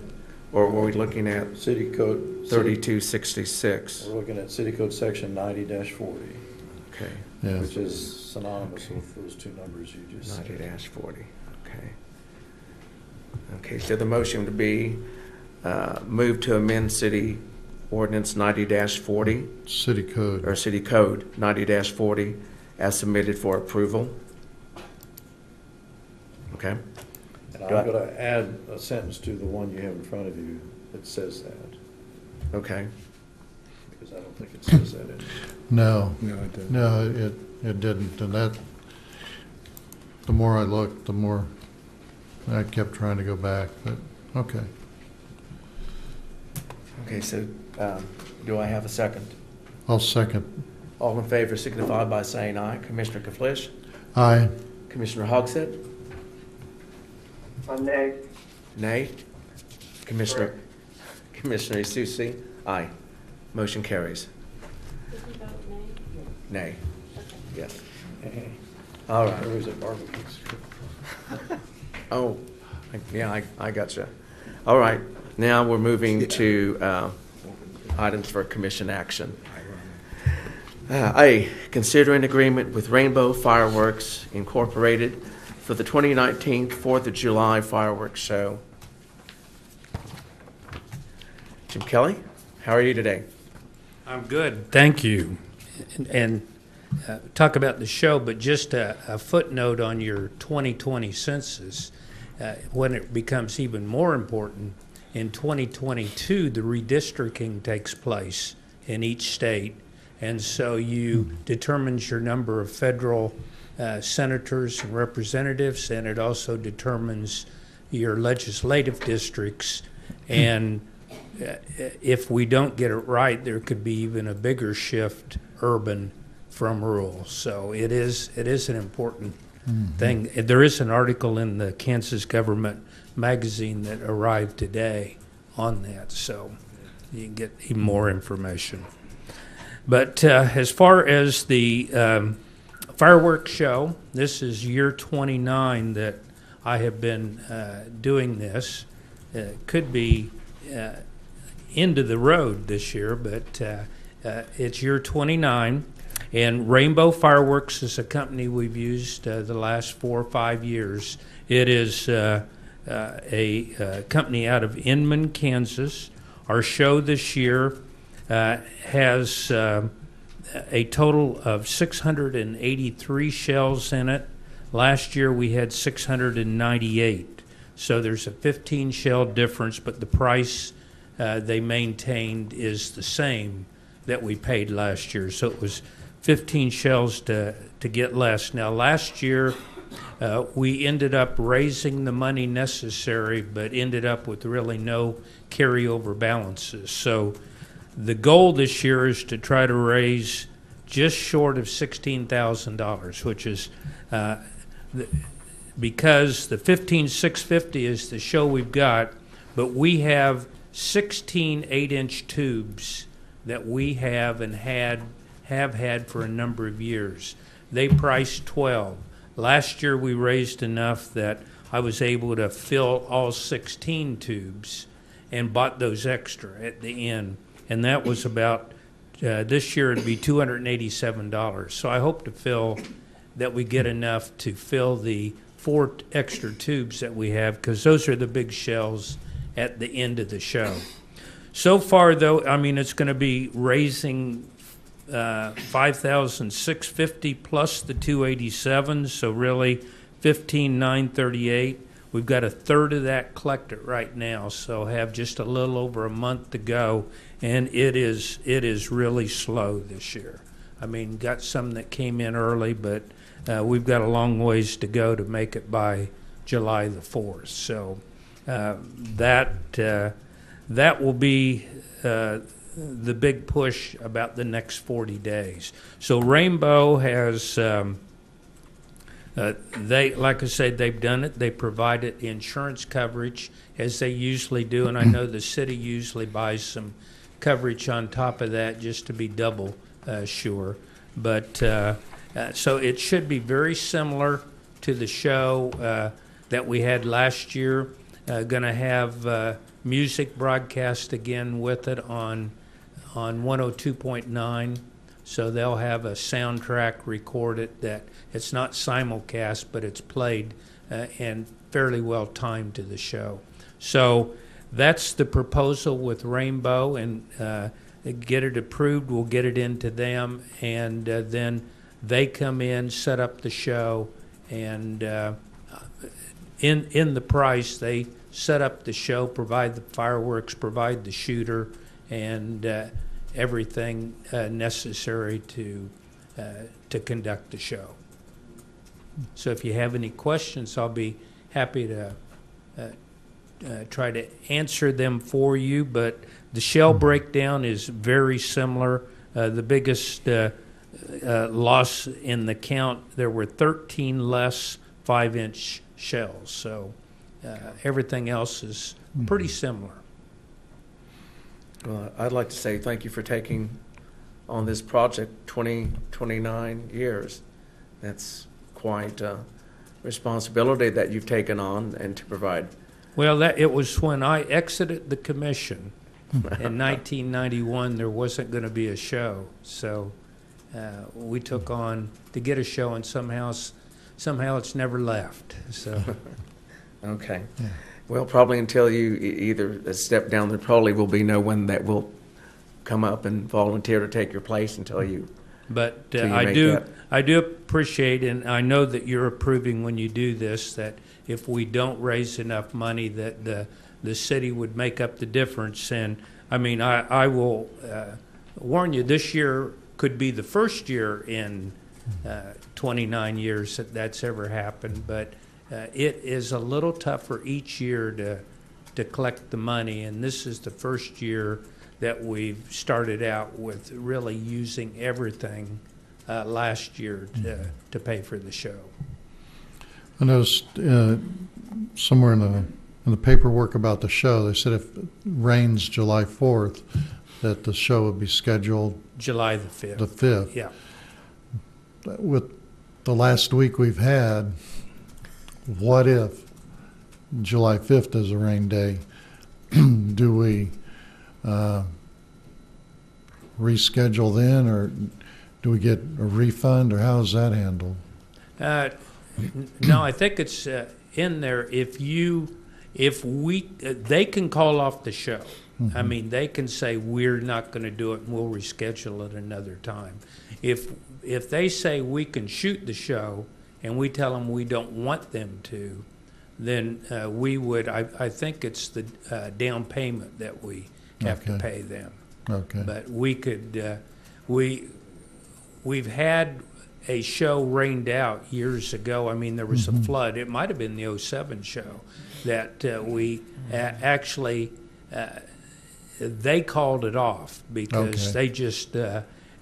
or were we looking at City code. 3266? We're looking at city code section 90-40, Okay, Yeah. which is synonymous with those two numbers you just said. 90-40, okay. Okay, so the motion would be move to amend city ordinance 90-40, City code. or city code 90-40, as submitted for approval. Okay? And I'm Do I- going to add a sentence to the one you have in front of you that says that, Okay. because I don't think it says that in. No, No, it doesn't. no, it didn't. And that, the more I looked, the more I kept trying to go back, but, okay. Okay, so do I have a second? I'll second. All in favor signify by saying aye. Commissioner Kaflish? Aye. Commissioner Hogsett? Nay. Nay. Commissioner Susi? Aye. Motion carries. Did you vote nay? Nay. Okay. Yes. All right. There was a barbecue. Oh, yeah, I gotcha. All right, now we're moving to items for commission action. A, consider an agreement with Rainbow Fireworks Incorporated for the 2019 4th of July fireworks show. Jim Kelly, how are you today? I'm good, thank you. And talk about the show, but just a footnote on your 2020 census. When it becomes even more important, in 2022, the redistricting takes place in each state. And so you determines your number of federal senators and representatives, and it also determines your legislative districts. And if we don't get it right, there could be even a bigger shift urban from rural. So it is an important thing. There is an article in the Kansas Government magazine that arrived today on that, so you can get even more information. But as far as the fireworks show, this is year 29 that I have been doing this. Could be end of the road this year, but it's year 29. And Rainbow Fireworks is a company we've used the last 4 or 5 years. It is a company out of Inman, Kansas. Our show this year has a total of 683 shells in it. Last year we had 698. So there's a 15 shell difference, but the price they maintained is the same that we paid last year. So it was 15 shells to get less. Now, last year, we ended up raising the money necessary, but ended up with really no carryover balances. So the goal this year is to try to raise just short of $16,000, which is because the 15,650 is the show we've got, but we have 16 8-inch tubes that we have and have had for a number of years. They priced 12. Last year we raised enough that I was able to fill all 16 tubes and bought those extra at the end. And that was about, this year it'd be $287. So I hope that we get enough to fill the 4 extra tubes that we have, because those are the big shells at the end of the show. So far, though, I mean, it's going to be raising 5,650 plus the 287, so really 15,938. We've got a third of that collected right now, so have just a little over a month to go, and it is really slow this year. I mean, got some that came in early, but we've got a long ways to go to make it by July the 4th. So that will be the big push about the next 40 days. So Rainbow has, like I said, they've done it. They provided insurance coverage as they usually do, and I know the city usually buys some coverage on top of that just to be double sure. But so it should be very similar to the show that we had last year. Going to have music broadcast again with it on 102.9, so they'll have a soundtrack recorded that it's not simulcast, but it's played and fairly well timed to the show. So that's the proposal with Rainbow, and get it approved, we'll get it into them, and then They come in, set up the show, and in the price, they set up the show, provide the fireworks, provide the shooter, and everything necessary to conduct the show. So if you have any questions, I'll be happy to try to answer them for you. But the shell breakdown is very similar. The biggest loss in the count, there were 13 less 5-inch shells. So everything else is pretty similar. I'd like to say thank you for taking on this project 29 years. That's quite a responsibility that you've taken on and to provide. Well, it was when I exited the commission in 1991. There wasn't going to be a show, so we took on to get a show, and somehow it's never left. So, okay. Yeah. Well, probably until you either step down, there probably will be no one that will come up and volunteer to take your place until you. But I do appreciate, and I know that you're approving when you do this, that if we don't raise enough money, that the city would make up the difference. And I mean, I will warn you, this year could be the first year in 29 years that's ever happened, but it is a little tougher each year to collect the money, and this is the first year that we've started out with really using everything last year to pay for the show. I noticed somewhere in the paperwork about the show, they said if it rains July 4th, that the show would be scheduled July the 5th. The 5th. Yeah. With the last week we've had, what if July 5th is a rain day? Do we reschedule then, or do we get a refund, or how is that handled? No, I think it's in there. They can call off the show. Mm-hmm. I mean, they can say we're not going to do it and we'll reschedule it another time. If they say we can shoot the show and we tell them we don't want them to, then we would. I think it's the down payment that we have to pay them. Okay. But we could. We've had a show rained out years ago. I mean, there was a flood. It might have been the 2007 show that we actually, they called it off because they just,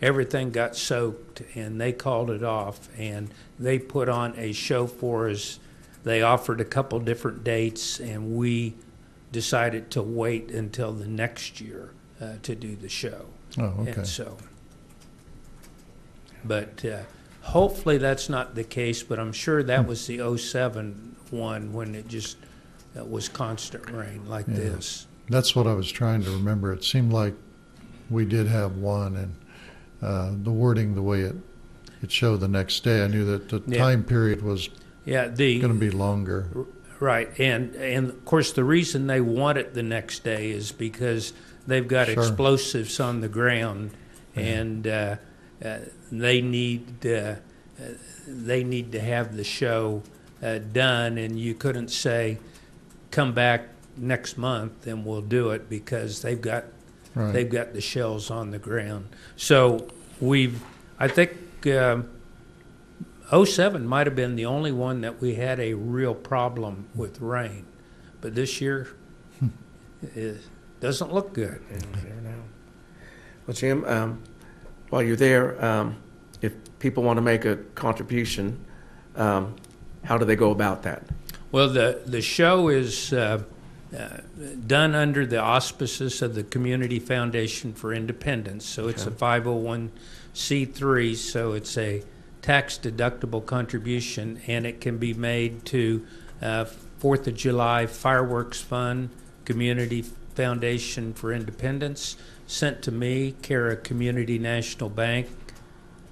everything got soaked, and they called it off, and they put on a show for us. They offered a couple different dates, and we decided to wait until the next year to do the show. Oh, okay. And so, but hopefully that's not the case, but I'm sure that was the 2007 one when it just was constant rain like this. That's what I was trying to remember. It seemed like we did have one, and the wording, the way it showed the next day, I knew that the time period was going to be longer. Right, and of course the reason they want it the next day is because they've got explosives on the ground, and they need to have the show done, and you couldn't say come back next month and we'll do it because they've got the shells on the ground. So I think 2007 might have been the only one that we had a real problem with rain, but this year it doesn't look good. Well, Jim, while you're there, if people want to make a contribution, how do they go about that? Well, the show is done under the auspices of the Community Foundation for Independence. So it's a 501c3, so it's a tax-deductible contribution, and it can be made to 4th of July Fireworks Fund, Community Foundation for Independence, sent to me, care of Community National Bank,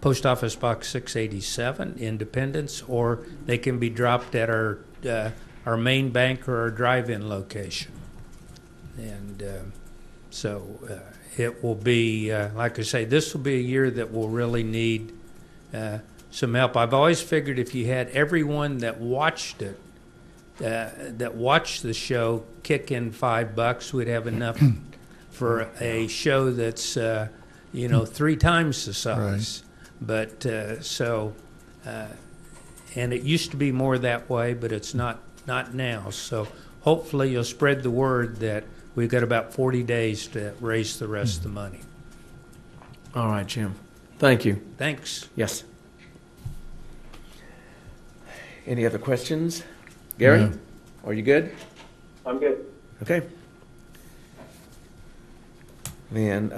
Post Office Box 687, Independence, or they can be dropped at our main bank or our drive-in location. And so it will be, like I say, this will be a year that we'll really need some help. I've always figured if you had everyone that watched it, that watched the show, kick in $5, we'd have enough for a show that's 3 times the size. Right. But and it used to be more that way, but it's not now. So hopefully you'll spread the word that we've got about 40 days to raise the rest of the money. All right, Jim. Thank you. Thanks. Yes. Any other questions? Gary, No. Are you good? I'm good. Okay. Then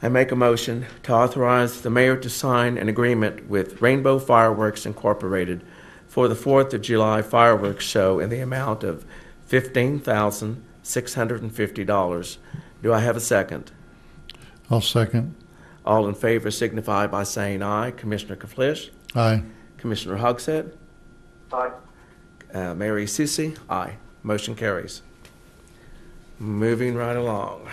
I make a motion to authorize the mayor to sign an agreement with Rainbow Fireworks Incorporated for the 4th of July fireworks show in the amount of $15,650. Do I have a second? I'll second. All in favor signify by saying aye. Commissioner Kaflish? Aye. Commissioner Hogshead? Aye. Mary Susi? Aye. Motion carries. Moving right along.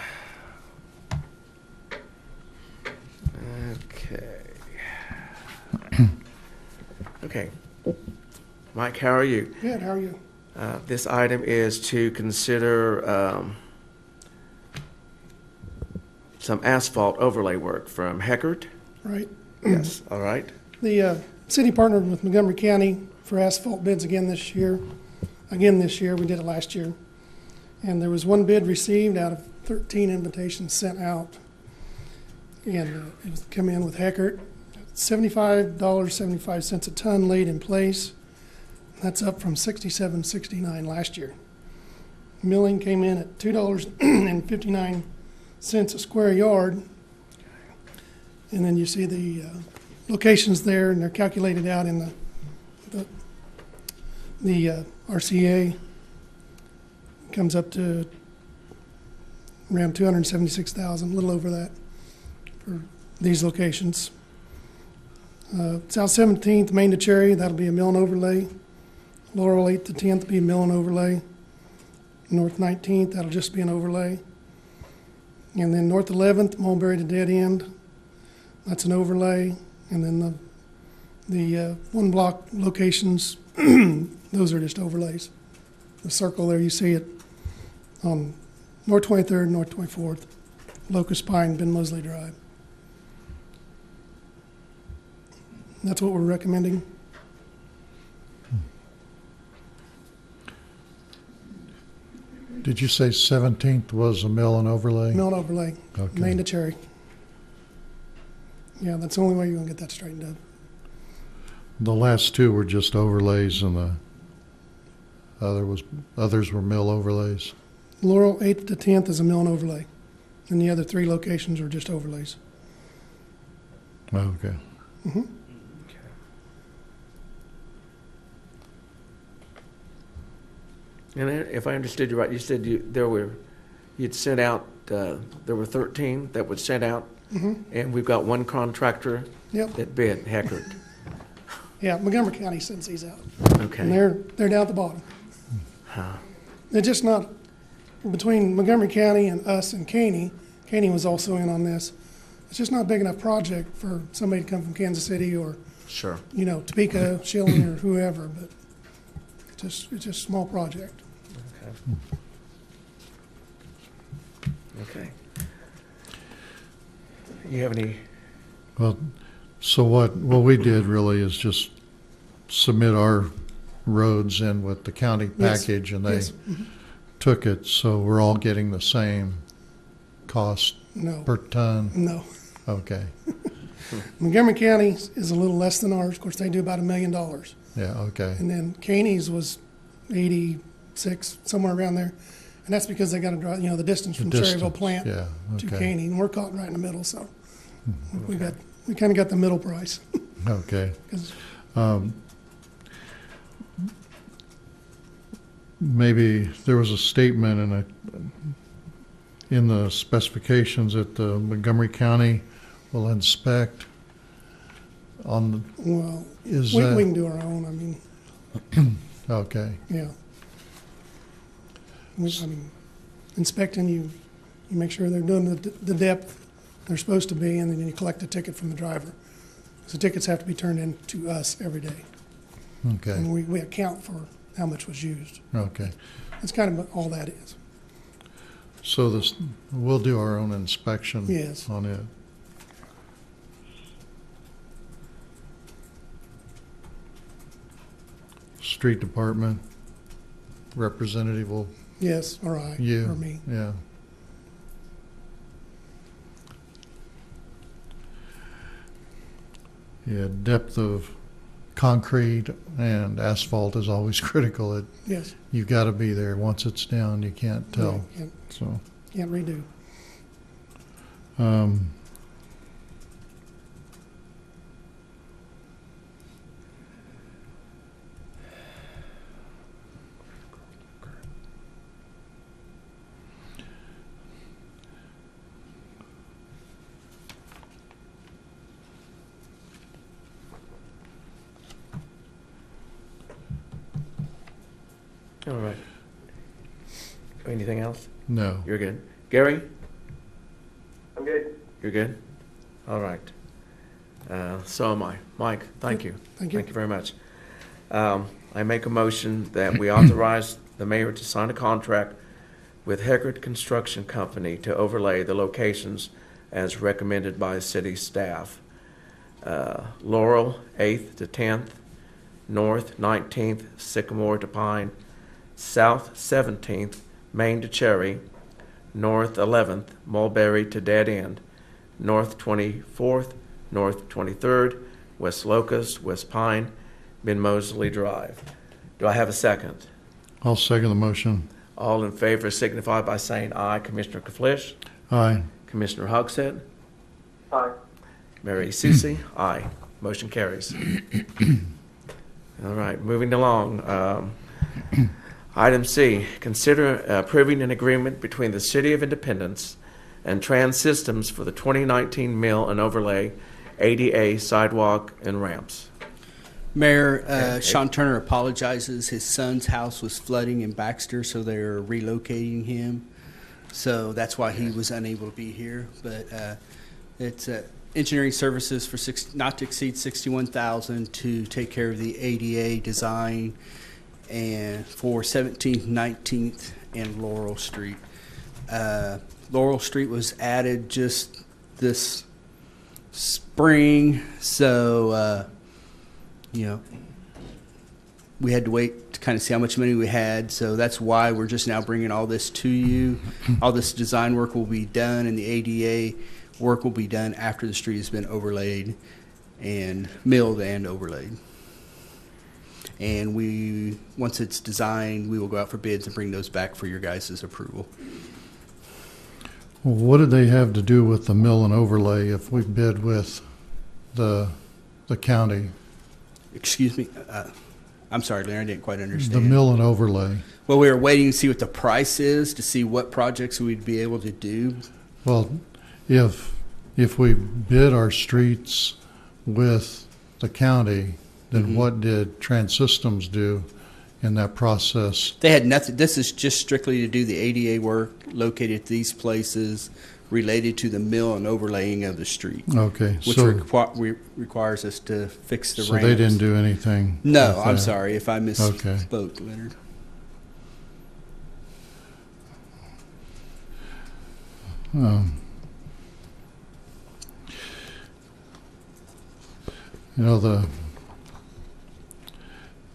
Okay. Mike, how are you? Good, how are you? This item is to consider some asphalt overlay work from Heckert. Right. Yes, all right. The city partnered with Montgomery County for asphalt bids again this year. We did it last year. And there was one bid received out of 13 invitations sent out. And it was come in with Heckert, $75.75 a ton laid in place. That's up from $67.69 last year. Milling came in at $2.59 a square yard. And then you see the locations there, and they're calculated out in the RCA. Comes up to around $276,000, a little over that for these locations. South 17th, Main to Cherry, that'll be a mill and overlay. Laurel 8th to 10th will be a mill and overlay. North 19th, that'll just be an overlay. And then North 11th, Mulberry to Dead End, that's an overlay. And then the one block locations, those are just overlays. The circle there, you see it on North 23rd, North 24th, Locust Pine, Ben Mosley Drive. That's what we're recommending. Did you say 17th was a mill and overlay? Mill and overlay, Okay. Main to Cherry. Yeah, that's the only way you're going to get that straightened up. The last two were just overlays, and the others were mill overlays. Laurel 8th to 10th is a mill and overlay, and the other 3 locations are just overlays. Okay. Mm-hmm. And if I understood you right, you said you'd sent out, there were 13 that was sent out, and we've got one contractor that bid, Heckert. Yeah, Montgomery County sends these out. Okay. And they're down at the bottom. Huh. They're just not, between Montgomery County and us and Caney was also in on this. It's just not a big enough project for somebody to come from Kansas City or, Sure. Topeka, Schilling, or whoever, but it's just a small project. Okay. You have any? Well, so what we did really is just submit our roads in with the county package, and they took it, so we're all getting the same cost per ton? No. Okay. Montgomery County is a little less than ours. Of course, they do about $1 million. Yeah, okay. And then Caney's was 86, somewhere around there. And that's because they got to drive, the distance from Cherryville plant to Caney. And we're caught right in the middle, so we kind of got the middle price. Okay. Maybe there was a statement in the specifications that the Montgomery County will inspect on. Well, we can do our own. I mean. Okay. Yeah. Inspecting, you make sure they're doing the depth they're supposed to be, and then you collect a ticket from the driver. So tickets have to be turned in to us every day. Okay, And we account for how much was used. okay. That's kind of all that is. So this, we'll do our own inspection Yes. on it. Street department representative will, Yes, or I, you, or me. yeah. Yeah, depth of concrete and asphalt is always critical. Yes. You've got to be there. Once it's down, you can't tell. Yeah, So, can't redo. All right. Anything else? no. You're good. Gary? I'm good. You're good? All right. So am I. Mike, thank you. Thank you. Thank you very much. I make a motion that we authorize the mayor to sign a contract with Heckert Construction Company to overlay the locations as recommended by city staff. Laurel, 8th to 10th, North, 19th, Sycamore to Pine, South, 17th, Main to Cherry, North, 11th, Mulberry to Dead End, North, 24th, North, 23rd, West Locust, West Pine, Mid Mosley Drive. Do I have a second? I'll second the motion. All in favor signify by saying aye. Commissioner Kaflish? Aye. Commissioner Hogshead? Aye. Mary Susie? Aye. Motion carries. All right, moving along. Item C, consider approving an agreement between the City of Independence and Trans Systems for the 2019 mill and overlay ADA sidewalk and ramps. Mayor, Sean Turner apologizes. His son's house was flooding in Baxter, so they're relocating him. So that's why he was unable to be here. But it's engineering services for not to exceed $61,000 to take care of the ADA design and for 17th, 19th, and Laurel Street. Laurel Street was added just this spring, so we had to wait to kind of see how much money we had, so that's why we're just now bringing all this to you. All this design work will be done, and the ADA work will be done after the street has been overlaid and milled and overlaid. And once it's designed, we will go out for bids and bring those back for your guys' approval. Well, what did they have to do with the mill and overlay if we bid with the county? Excuse me? I'm sorry, Larry, I didn't quite understand. The mill and overlay. Well, we were waiting to see what the price is, to see what projects we'd be able to do. Well, if we bid our streets with the county, then what did Trans Systems do in that process? They had nothing. This is just strictly to do the ADA work located at these places related to the mill and overlaying of the street. Okay, which so requires us to fix the so ramps. they didn't do anything. No, with I'm that. sorry if I misspoke, Leonard.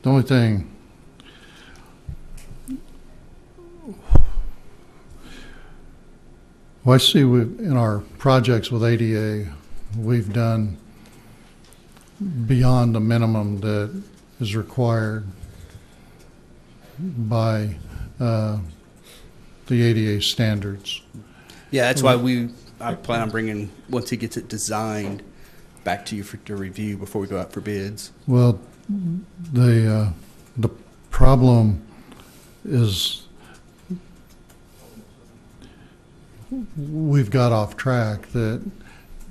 The only thing, well, I see in our projects with ADA, we've done beyond the minimum that is required by the ADA standards. Yeah, that's why I plan on bringing, once he gets it designed, back to you to review before we go out for bids. Well, the problem is we've got off track that,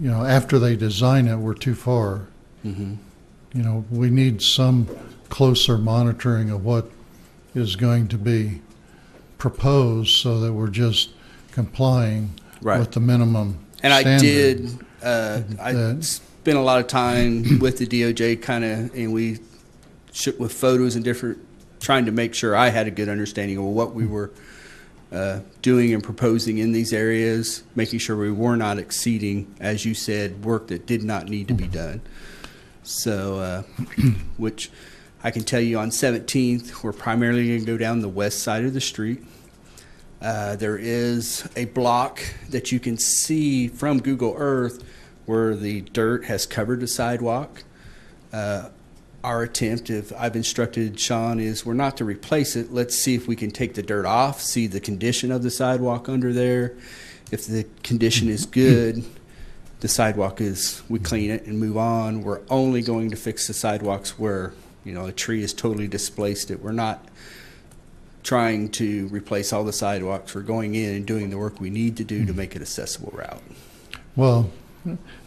after they design it, we're too far. Mm-hmm. We need some closer monitoring of what is going to be proposed so that we're just complying Right. with the minimum And standard. I did spent a lot of time with the DOJ and we shook with photos and different, trying to make sure I had a good understanding of what we were doing and proposing in these areas, making sure we were not exceeding, as you said, work that did not need to be done. So, which I can tell you on 17th, we're primarily going to go down the west side of the street. There is a block that you can see from Google Earth where the dirt has covered the sidewalk. Our attempt, if I've instructed Sean, is we're not to replace it. Let's see if we can take the dirt off, see the condition of the sidewalk under there. If the condition is good, the sidewalk we clean it and move on. We're only going to fix the sidewalks where, a tree has totally displaced it. We're not trying to replace all the sidewalks. We're going in and doing the work we need to do to make it accessible route. Well,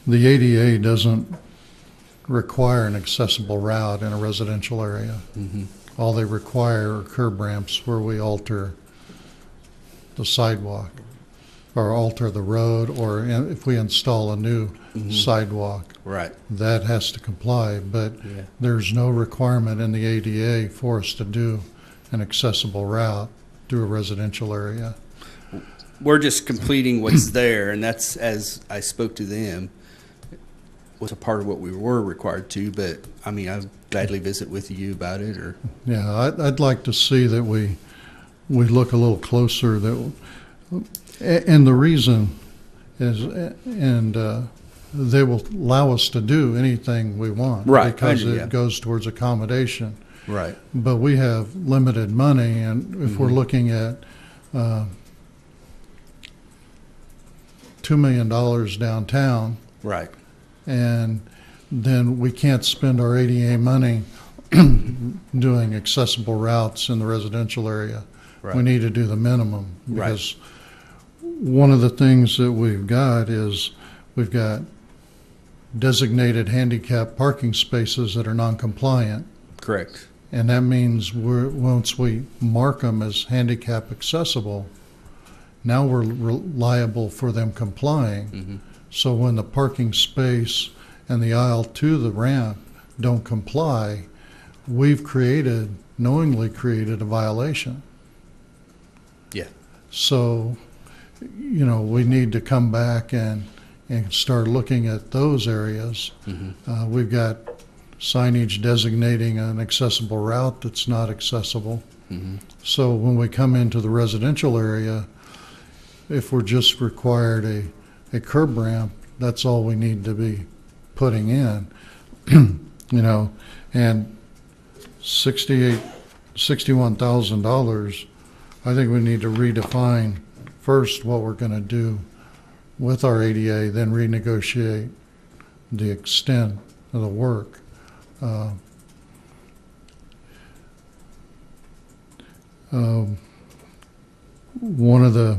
the ADA doesn't require an accessible route in a residential area. Mm-hmm. All they require are curb ramps where we alter the sidewalk or alter the road, or if we install a new sidewalk. Right. That has to comply, but there's no requirement in the ADA for us to do an accessible route through a residential area. We're just completing what's there, and that's, as I spoke to them, was a part of what we were required to, but I'd gladly visit with you about it. Or yeah, I'd like to see that we look a little closer. And the reason is, they will allow us to do anything we want, right? Because it goes towards accommodation, right? But we have limited money, and if we're looking at $2 million downtown, right? And then we can't spend our ADA money doing accessible routes in the residential area. Right. We need to do the minimum, because one of the things that we've got is we've got designated handicap parking spaces that are non-compliant. Correct. And that means once we mark them as handicap accessible, now we're liable for them complying. Mm-hmm. So when the parking space and the aisle to the ramp don't comply, we've knowingly created a violation. Yeah. So, we need to come back and start looking at those areas. Mm-hmm. We've got signage designating an accessible route that's not accessible. Mm-hmm. So when we come into the residential area, if we're just required a curb ramp, that's all we need to be putting in. And $61,000, I think we need to redefine first what we're going to do with our ADA, then renegotiate the extent of the work. One of the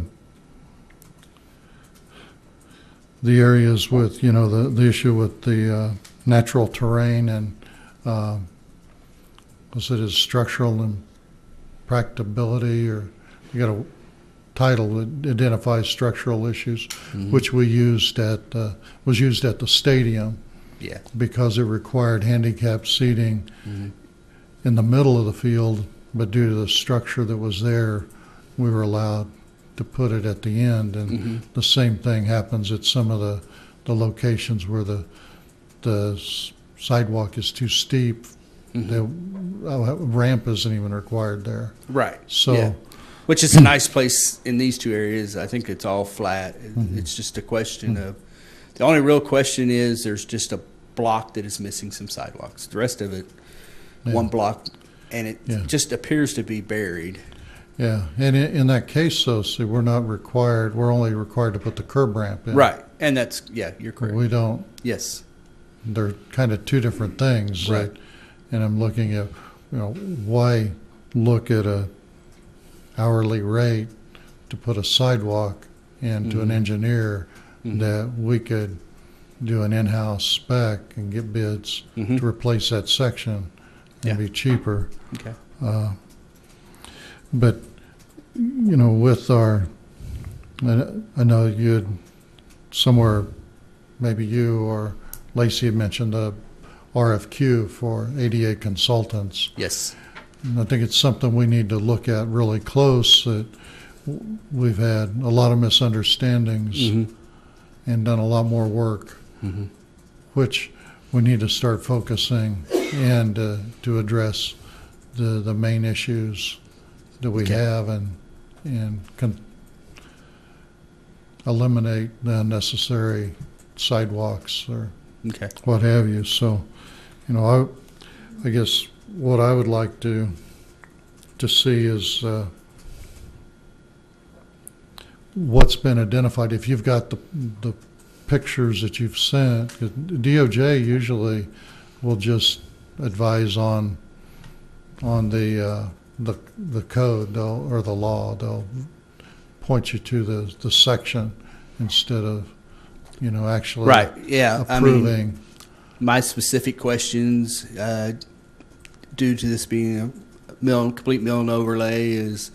areas with, the issue with the natural terrain and is structural impracticability, or you got a title that identifies structural issues, which was used at the stadium. Yeah. Because it required handicap seating in the middle of the field, but due to the structure that was there, we were allowed to put it at the end. And the same thing happens at some of the locations where the sidewalk is too steep. The ramp isn't even required there. Right. So, which is a nice place in these two areas. I think it's all flat. It's just a question of, the only real question is there's just a block that is missing some sidewalks. The rest of it, one block, and it just appears to be buried. Yeah, and in that case, though, see, we're only required to put the curb ramp in. Right, and that's, you're correct. We don't. Yes. They're kind of two different things. Right. And I'm looking at, why look at a hourly rate to put a sidewalk into an engineer that we could do an in-house spec and get bids to replace that section and be cheaper. Okay. But, with I know you'd somewhere, maybe you or Lacey had mentioned the RFQ for ADA consultants. Yes. And I think it's something we need to look at really close. That we've had a lot of misunderstandings Mm-hmm. and done a lot more work, Mm-hmm. which we need to start focusing and to address the main issues that we Okay. have and eliminate the unnecessary sidewalks or Okay. what have you. So, I guess what I would like to see is what's been identified. If you've got the pictures that you've sent, 'cause DOJ usually will just advise on the code or the law. They'll point you to the section instead of actually Right. Yeah. approving. My specific questions, due to this being a complete mill and overlay, is,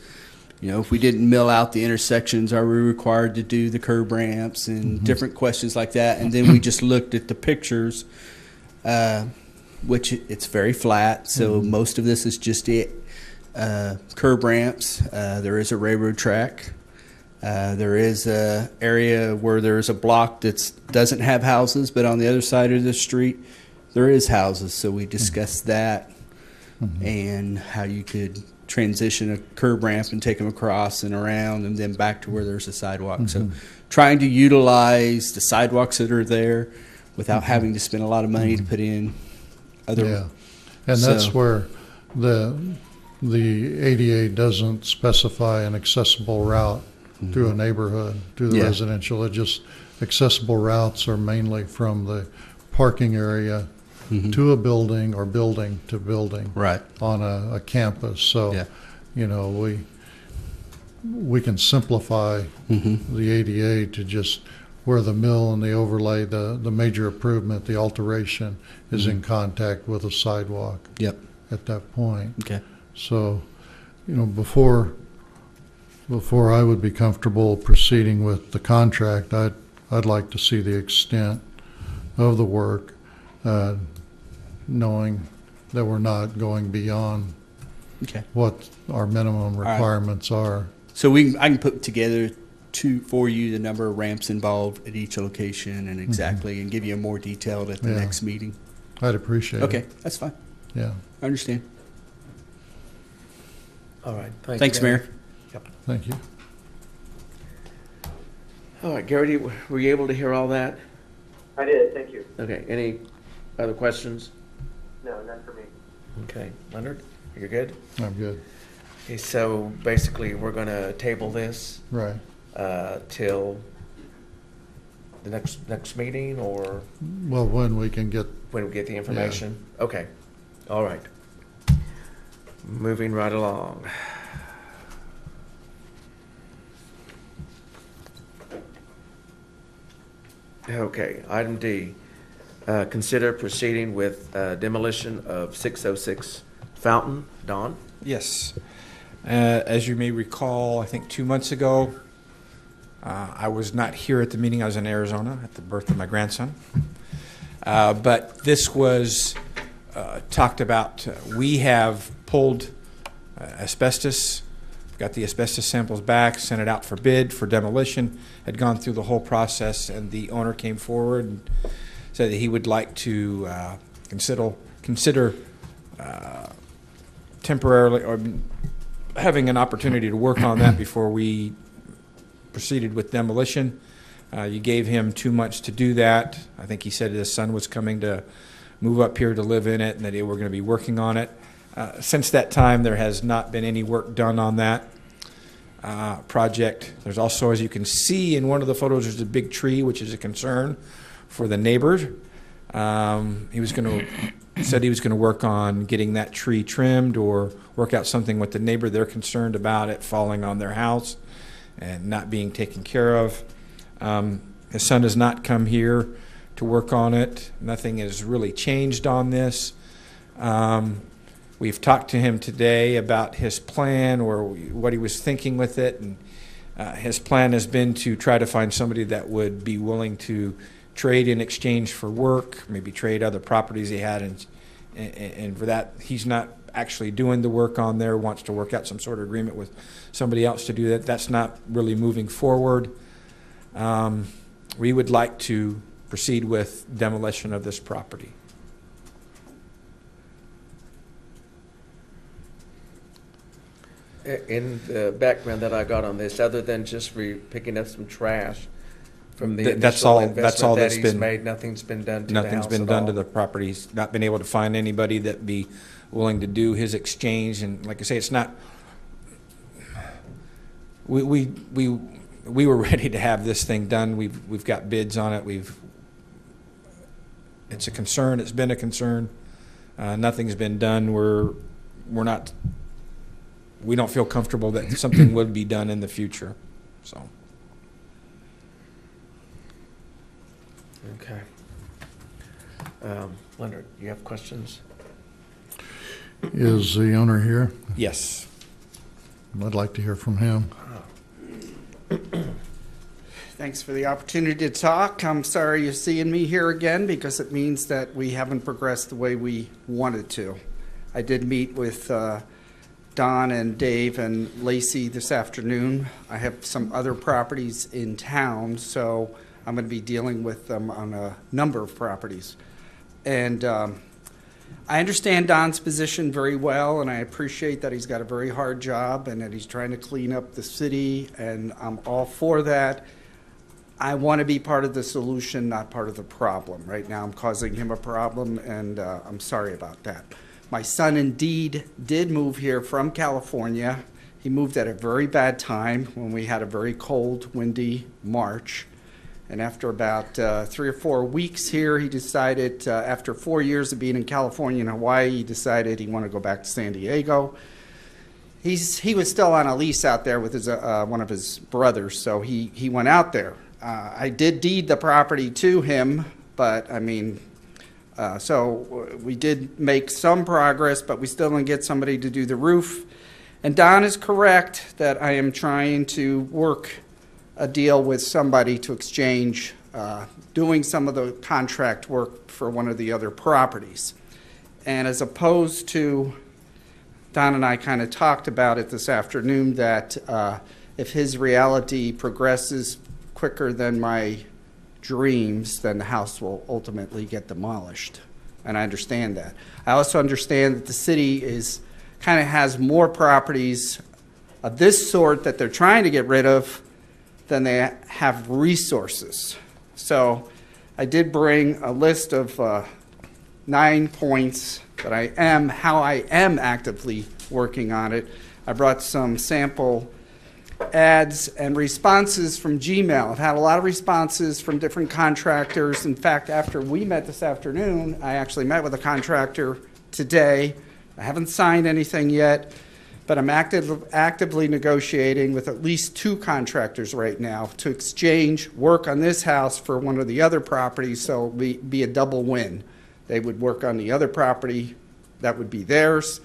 if we didn't mill out the intersections, are we required to do the curb ramps and different questions like that? And then we just looked at the pictures, which it's very flat, so most of this is just it. Curb ramps. There is a railroad track. There is a area where there's a block that doesn't have houses, but on the other side of the street, there is houses. So we discussed that and how you could transition a curb ramp and take them across and around and then back to where there's a sidewalk. So trying to utilize the sidewalks that are there without having to spend a lot of money to put in other. Yeah, and that's where the ADA doesn't specify an accessible route through a neighborhood, through the residential. It just, accessible routes are mainly from the parking area to a building or building to building on a campus. So, we can simplify the ADA to just where the mill and the overlay, the major improvement, the alteration is in contact with a sidewalk at that point. Okay. So, before I would be comfortable proceeding with the contract, I'd like to see the extent of the work, knowing that we're not going beyond what our minimum requirements are. So I can put together for you the number of ramps involved at each location and exactly, and give you a more detailed at the next meeting. I'd appreciate it. Okay, that's fine. Yeah. I understand. All right. Thanks, Mayor. Yep. Thank you. All right, Gary, were you able to hear all that? I did, thank you. Okay, any other questions? No, not for me. Okay, Leonard, you're good? I'm good. Okay, so basically, we're going to table this Right. till the next meeting, or Well, when we can get, when we get the information? Okay, all right. Moving right along. Okay, item D, consider proceeding with demolition of 606 Fountain. Don? Yes. As you may recall, I think 2 months ago, I was not here at the meeting. I was in Arizona at the birth of my grandson. But this was talked about. We have pulled asbestos, got the asbestos samples back, sent it out for bid for demolition, had gone through the whole process, and the owner came forward and said that he would like to consider temporarily or having an opportunity to work on that before we proceeded with demolition. You gave him 2 months to do that. I think he said his son was coming to move up here to live in it and that they were going to be working on it. Since that time, there has not been any work done on that project. There's also, as you can see in one of the photos, there's a big tree, which is a concern for the neighbors. Said he was going to work on getting that tree trimmed or work out something with the neighbor. They're concerned about it falling on their house and not being taken care of. His son has not come here to work on it. Nothing has really changed on this. We've talked to him today about his plan or what he was thinking with it, and his plan has been to try to find somebody that would be willing to trade in exchange for work, maybe trade other properties he had, and for that, he's not actually doing the work on there, wants to work out some sort of agreement with somebody else to do that. That's not really moving forward. We would like to proceed with demolition of this property. In the background that I got on this, other than just picking up some trash from the That's initial all investment that that's he's been made, nothing's been done to the house Nothing's been at done all. to the property. He's not been able to find anybody that'd be willing to do his exchange. And like I say, it's not. We were ready to have this thing done. We've got bids on it. It's a concern. It's been a concern. Nothing's been done. We don't feel comfortable that something would be done in the future. So. Okay. Leonard, you have questions? Is the owner here? Yes. I'd like to hear from him. Thanks for the opportunity to talk. I'm sorry you're seeing me here again because it means that we haven't progressed the way we wanted to. I did meet with Don and Dave and Lacey this afternoon. I have some other properties in town, so I'm going to be dealing with them on a number of properties. And I understand Don's position very well, and I appreciate that he's got a very hard job and that he's trying to clean up the city, and I'm all for that. I want to be part of the solution, not part of the problem. Right now I'm causing him a problem, and I'm sorry about that. My son indeed did move here from California. He moved at a very bad time when we had a very cold, windy March. And after about 3 or 4 weeks here, he decided, after 4 years of being in California and Hawaii, he decided he wanted to go back to San Diego. He was still on a lease out there with his, one of his brothers, so he went out there. I did deed the property to him, but I mean, so we did make some progress, but we still didn't get somebody to do the roof. And Don is correct that I am trying to work a deal with somebody to exchange doing some of the contract work for one of the other properties. And as opposed to, Don and I kind of talked about it this afternoon, that if his reality progresses quicker than my dreams, then the house will ultimately get demolished. And I understand that. I also understand that the city kind of has more properties of this sort that they're trying to get rid of than they have resources. So I did bring a list of 9 points that how I am actively working on it. I brought some sample ads and responses from Gmail. I've had a lot of responses from different contractors. In fact, after we met this afternoon, I actually met with a contractor today. I haven't signed anything yet, but I'm actively negotiating with at least 2 contractors right now to exchange work on this house for one of the other properties, so it would be a double win. They would work on the other property, that would be theirs,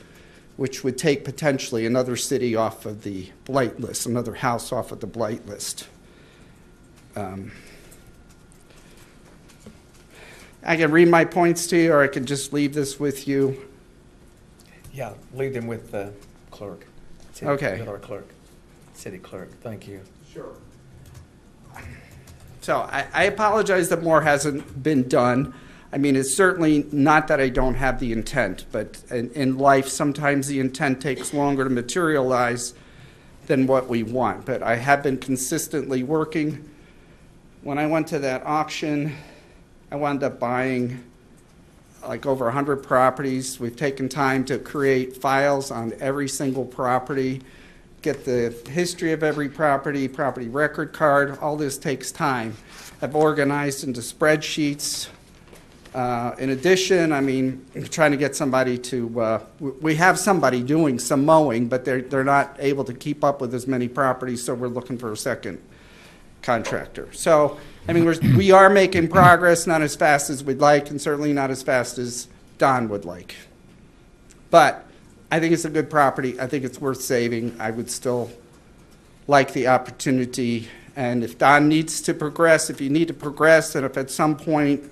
which would take potentially another city off of the blight list, another house off of the blight list. I can read my points to you, or I can just leave this with you. Yeah, leave them with the clerk. Okay. With our clerk, city clerk. Thank you. Sure. So I apologize that more hasn't been done. I mean, it's certainly not that I don't have the intent, but in life, sometimes the intent takes longer to materialize than what we want. But I have been consistently working. When I went to that auction, I wound up buying like over 100 properties. We've taken time to create files on every single property, get the history of every property record card. All this takes time. I've organized into spreadsheets. In addition, I mean, trying to get somebody to, we have somebody doing some mowing, but they're not able to keep up with as many properties, so we're looking for a second contractor. So, I mean, we are making progress, not as fast as we'd like, and certainly not as fast as Don would like. But I think it's a good property. I think it's worth saving. I would still like the opportunity And if Don needs to progress, if you need to progress, and if at some point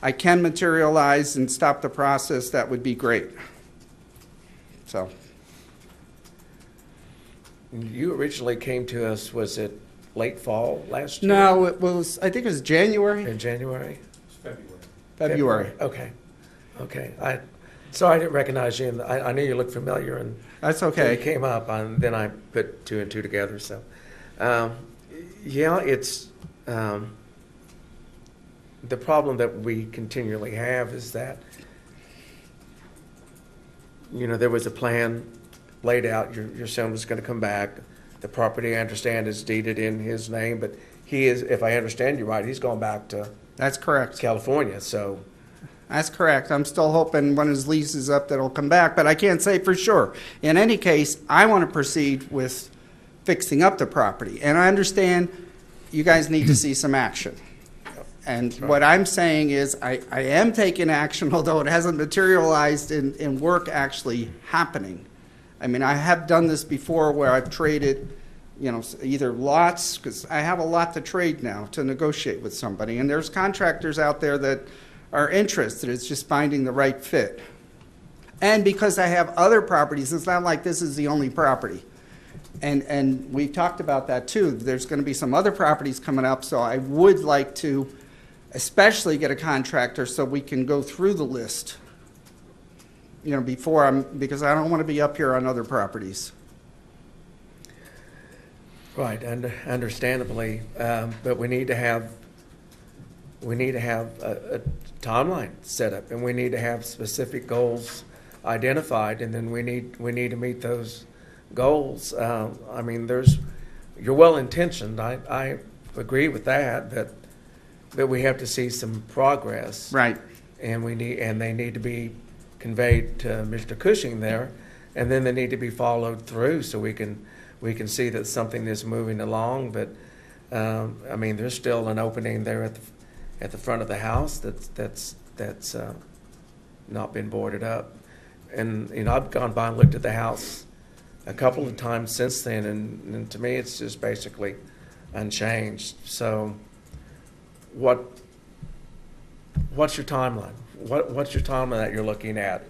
I can materialize and stop the process, that would be great. So, You originally came to us, was it late fall last year? no, it was, I think it was January? In January? February. Okay. Sorry, I didn't recognize you, and I knew you looked familiar, and That's when okay. it came up, and then I put two and two together, so. Yeah, it's, the problem that we continually have is that, there was a plan laid out, your son was gonna come back. The property, I understand, is deeded in his name, but he is, if I understand you right, he's going back to That's correct. California, so. That's correct. I'm still hoping when his lease is up that he'll come back, but I can't say for sure. In any case, I want to proceed with fixing up the property. And I understand you guys need to see some action. And what I'm saying is I am taking action, although it hasn't materialized in work actually happening. I mean, I have done this before where I've traded, either lots, because I have a lot to trade now to negotiate with somebody. And there's contractors out there that are interested. It's just finding the right fit. And because I have other properties, it's not like this is the only property. And we talked about that too. There's going to be some other properties coming up, so I would like to especially get a contractor so we can go through the list, because I don't want to be up here on other properties. Right, understandably, but we need to have a timeline set up, and we need to have specific goals identified, and then we need to meet those goals. I mean, you're well intentioned. I agree with that we have to see some progress. Right. And they need to be conveyed to Mr. Cushing there, and then they need to be followed through so we can see that something is moving along. But I mean, there's still an opening there at the front of the house that's not been boarded up. And I've gone by and looked at the house a couple of times since then, and to me it's just basically unchanged. So what's your timeline? What's your timeline that you're looking at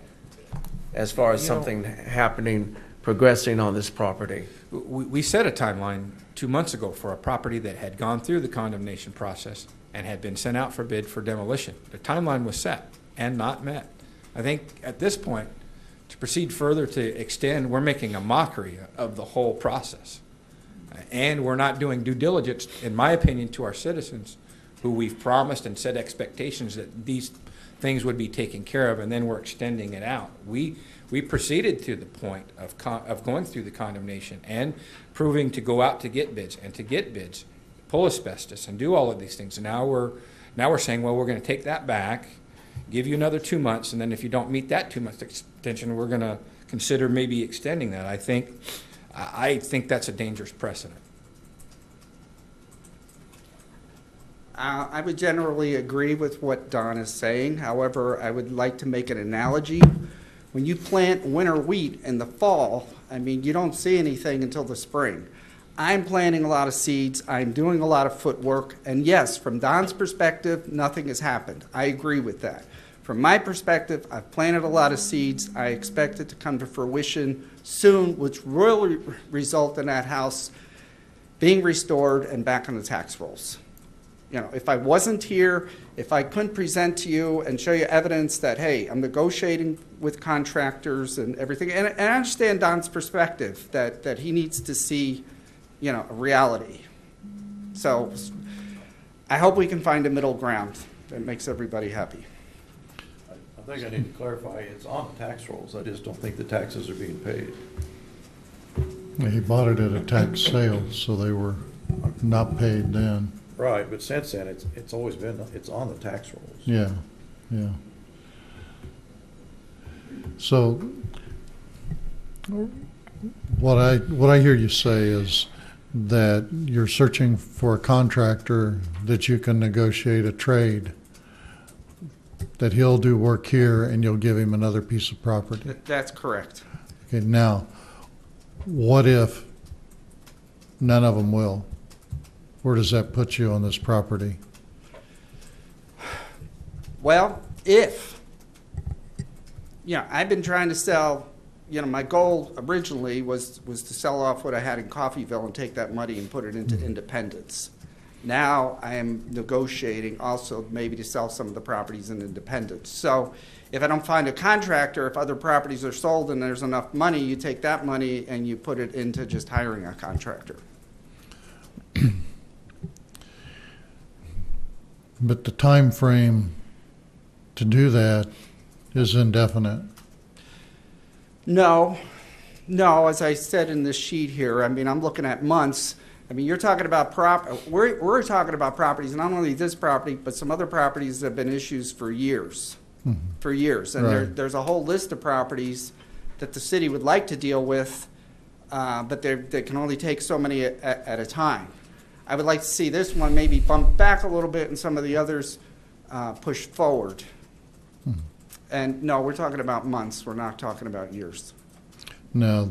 as far as something happening, progressing on this property? We set a timeline 2 months ago for a property that had gone through the condemnation process and had been sent out for bid for demolition. The timeline was set and not met. I think at this point, to proceed further to extend, we're making a mockery of the whole process. And we're not doing due diligence, in my opinion, to our citizens who we've promised and set expectations that these things would be taken care of, and then we're extending it out. We proceeded to the point of going through the condemnation and proving to go out to get bids and to get bids, pull asbestos and do all of these things. And now we're saying, well, we're going to take that back, give you another 2 months, and then if you don't meet that 2 month extension, we're going to consider maybe extending that. I think that's a dangerous precedent. I would generally agree with what Don is saying. However, I would like to make an analogy. When you plant winter wheat in the fall, I mean, you don't see anything until the spring. I'm planting a lot of seeds. I'm doing a lot of footwork. And yes, from Don's perspective, nothing has happened. I agree with that. From my perspective, I've planted a lot of seeds. I expect it to come to fruition soon, which will result in that house being restored and back on the tax rolls. If I wasn't here, if I couldn't present to you and show you evidence that, hey, I'm negotiating with contractors and everything, and I understand Don's perspective that he needs to see, a reality. So I hope we can find a middle ground that makes everybody happy. I think I need to clarify, it's on the tax rolls. I just don't think the taxes are being paid. He bought it at a tax sale, so they were not paid then. Right, but since then, it's always been, it's on the tax rolls. Yeah. So what I hear you say is that you're searching for a contractor that you can negotiate a trade, that he'll do work here and you'll give him another piece of property. That's correct. Okay, now, what if none of them will? where does that put you on this property? Well, I've been trying to sell, my goal originally was to sell off what I had in Coffeyville and take that money and put it into Independence. Now I am negotiating also maybe to sell some of the properties in Independence. So if I don't find a contractor, if other properties are sold and there's enough money, you take that money and you put it into just hiring a contractor. But the time frame to do that is indefinite. No, as I said in this sheet here, I'm looking at months. You're talking about we're talking about properties, not only this property, but some other properties that have been issues for years. For years. And Right. there's a whole list of properties that the city would like to deal with, but they can only take so many at a time. I would like to see this one maybe bumped back a little bit and some of the others pushed forward. And no, we're talking about months. We're not talking about years. Now,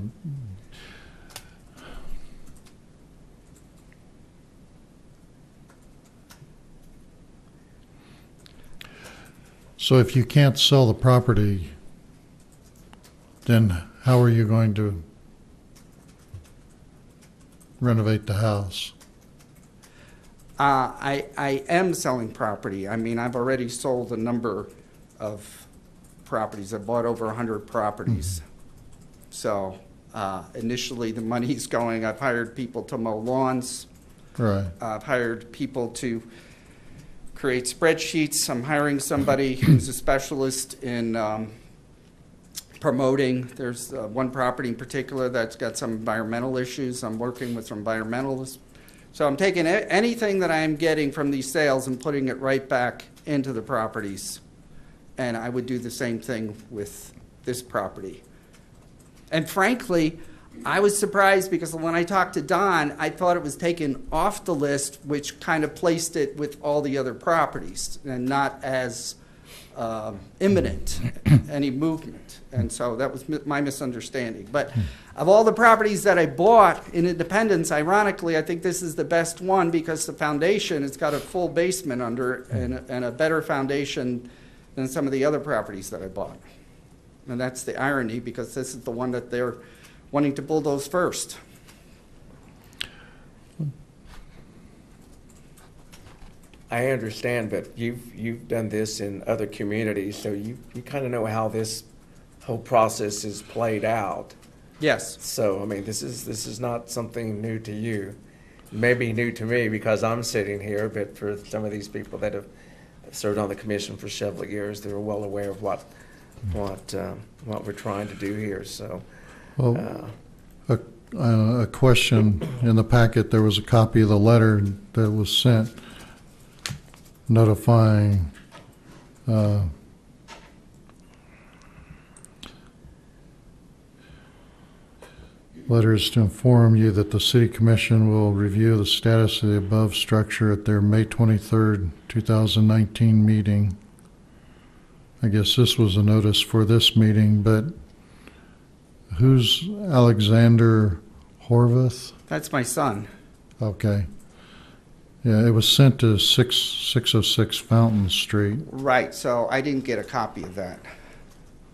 so if you can't sell the property, then how are you going to renovate the house? I am selling property. I've already sold a number of properties. I bought over 100 properties. So initially the money's going. I've hired people to mow lawns. Right. I've hired people to create spreadsheets. I'm hiring somebody who's a specialist in promoting. There's one property in particular that's got some environmental issues. I'm working with some environmentalists. So I'm taking anything that I'm getting from these sales and putting it right back into the properties. And I would do the same thing with this property. And frankly, I was surprised because when I talked to Don, I thought it was taken off the list, which kind of placed it with all the other properties and not as imminent, any movement. And so that was my misunderstanding. But of all the properties that I bought in Independence, ironically, I think this is the best one because the foundation, it's got a full basement under it and a better foundation than some of the other properties that I bought. And that's the irony because this is the one that they're wanting to bulldoze first. I understand, but you've done this in other communities, so you kind of know how this whole process is played out. Yes. So, this is not something new to you. It may be new to me because I'm sitting here, but for some of these people that have served on the commission for several years, they're well aware of what we're trying to do here. So, Well, a question in the packet, there was a copy of the letter that was sent notifying letters to inform you that the City Commission will review the status of the above structure at their May 23rd, 2019 meeting. I guess this was a notice for this meeting, but who's Alexander Horvath? That's my son. Okay. Yeah, it was sent to 606 Fountain Street. Right, so I didn't get a copy of that.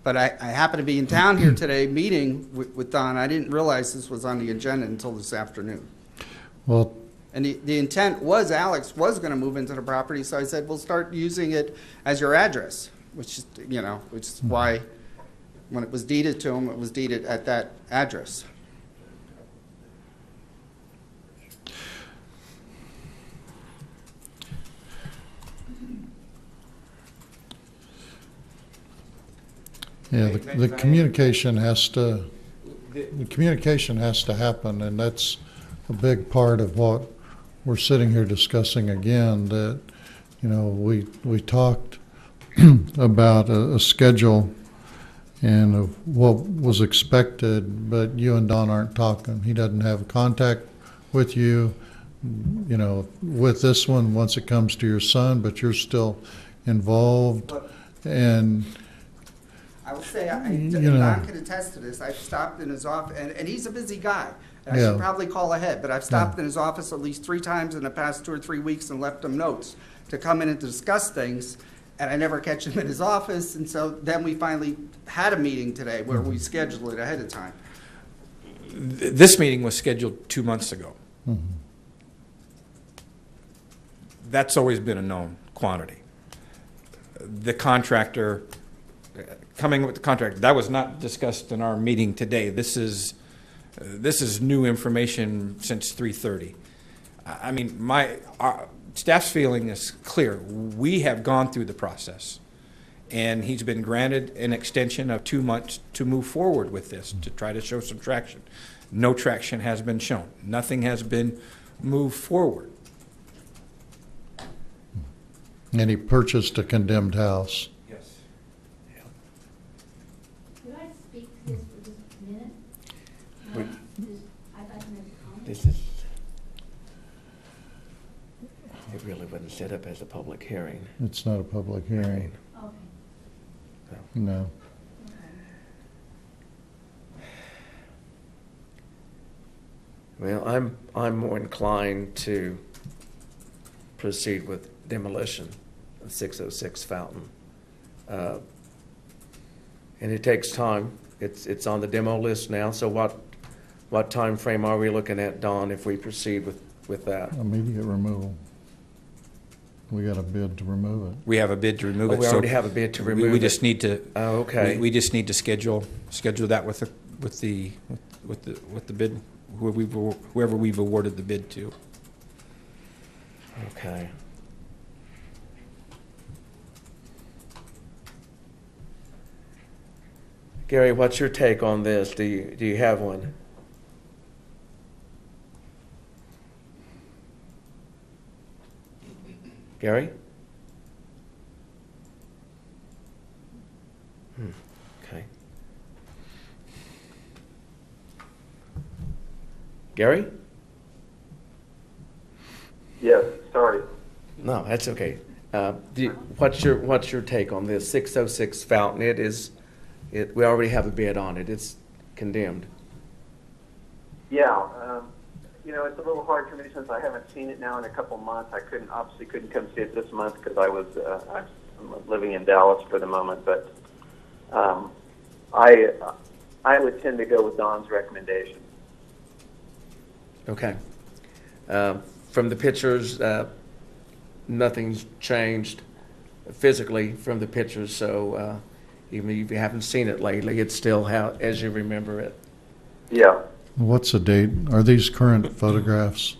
But I happened to be in town here today meeting with Don. I didn't realize this was on the agenda until this afternoon. Well, and the intent was Alex was going to move into the property, so I said, we'll start using it as your address, which is why when it was deeded to him, it was deeded at that address. yeah, the communication has to happen, and that's a big part of what we're sitting here discussing again. That we talked about a schedule and of what was expected, but you and Don aren't talking. He doesn't have contact with you, with this one once it comes to your son, but you're still involved. And I will say, You know. Don can attest to this. I've stopped in his office, and he's a busy guy. And I Yeah. should probably call ahead, but I've stopped in his office at least 3 times in the past 2 or 3 weeks and left him notes to come in and discuss things, and I never catch him in his office, and so then we finally had a meeting today where we scheduled it ahead of time. This meeting was scheduled 2 months ago. That's always been a known quantity. The contractor, coming with the contractor, that was not discussed in our meeting today. This is new information since 3:30. I mean, our staff's feeling is clear. We have gone through the process, and he's been granted an extension of 2 months to move forward with this, to try to show some traction. No traction has been shown. Nothing has been moved forward. And he purchased a condemned house. Yes. Could I speak to this for just a minute? I'd like to make a comment. This is, it really wasn't set up as a public hearing. It's not a public hearing. Okay. No. Well, I'm more inclined to proceed with demolition of 606 Fountain. And it takes time. It's on the demo list now, so what time frame are we looking at, Don, if we proceed with that? Immediate removal. We got a bid to remove it. We have a bid to remove it. We so already have a bid to remove we it. just need to. Oh, okay. We just need to schedule that with the bid, whoever we've awarded the bid to. Okay. Gary, what's your take on this? Do you have one? Gary? Okay. Gary? Yes, sorry. No, that's okay. What's your take on this 606 Fountain? We already have a bid on it. It's condemned. Yeah, it's a little hard for me since I haven't seen it now in a couple months. I obviously couldn't come see it this month because I'm living in Dallas for the moment. But I would tend to go with Don's recommendation. Okay. From the pictures, nothing's changed physically from the pictures, so even if you haven't seen it lately, it's still how as you remember it. Yeah. What's the date? Are these current photographs?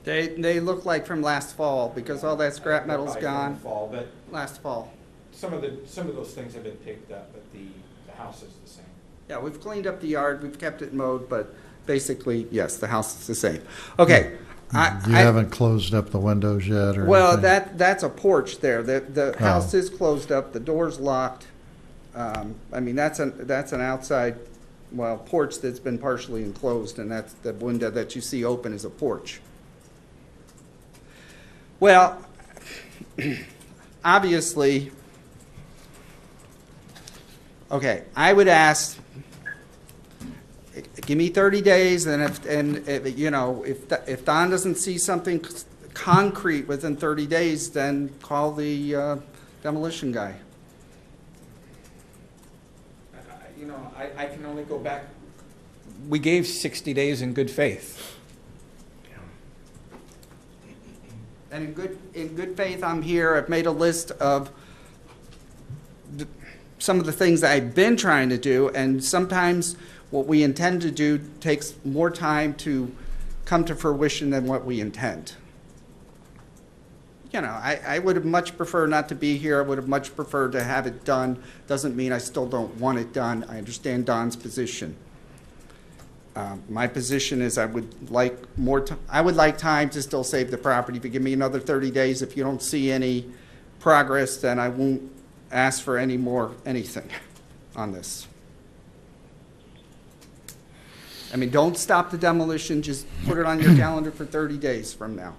They look like from last fall because all that scrap metal's gone. Fall, but Last fall. some of those things have been picked up, but the house is the same. Yeah, we've cleaned up the yard, we've kept it mowed, but basically, yes, the house is the same. Okay. You haven't closed up the windows yet, or Well, anything? that's a porch there. The house is closed up, the door's locked. That's an outside, porch that's been partially enclosed, and that's the window that you see open is a porch. Well, obviously, okay, I would ask, give me 30 days, and if Don doesn't see something concrete within 30 days, then call the demolition guy. I can only go back. We gave 60 days in good faith. And in good faith, I'm here. I've made a list of some of the things that I've been trying to do, and sometimes what we intend to do takes more time to come to fruition than what we intend. I would have much preferred not to be here. I would have much preferred to have it done. Doesn't mean I still don't want it done. I understand Don's position. My position is I would like time to still save the property. If you give me another 30 days, if you don't see any progress, then I won't ask for anything on this. Don't stop the demolition. Just put it on your calendar for 30 days from now.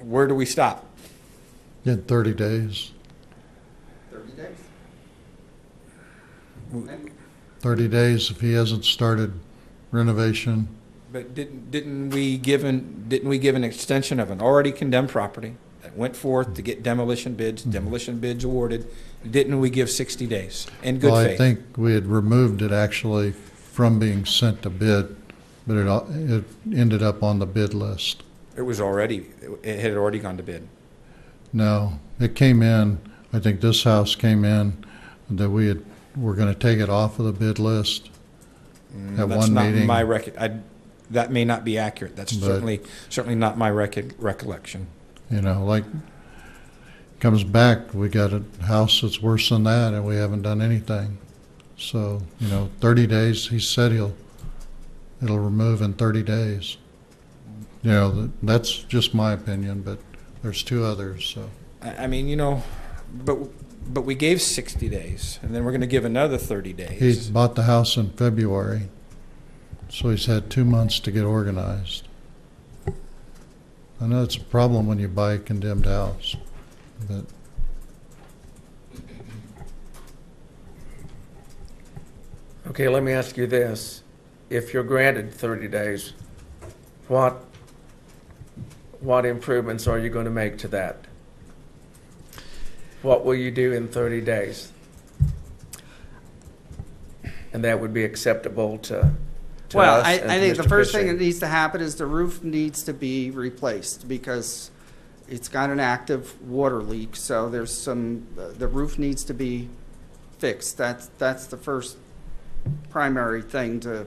where do we stop? You had 30 days. 30 days. 30 days if he hasn't started renovation. But didn't we give an extension of an already condemned property that went forth to get demolition bids awarded? Didn't we give 60 days in good Well, faith? I think we had removed it actually from being sent to bid, but it ended up on the bid list. It had already gone to bid. No, it came in, I think this house came in, that we're going to take it off of the bid list at That's one not meeting. my record. That may not be accurate. That's But- certainly not my recollection. You know, like, comes back, we got a house that's worse than that, and we haven't done anything. So, 30 days, he said it'll remove in 30 days. That's just my opinion, but there's two others, so. I mean, but we gave 60 days, and then we're going to give another 30 days. He bought the house in February, so he's had 2 months to get organized. I know it's a problem when you buy a condemned house, but Okay, let me ask you this. If you're granted 30 days, what improvements are you going to make to that? What will you do in 30 days? And that would be acceptable to Well, us I and think Mr. the first thing Cushing. that needs to happen is the roof needs to be replaced because it's got an active water leak. So there's the roof needs to be fixed. That's the first primary thing to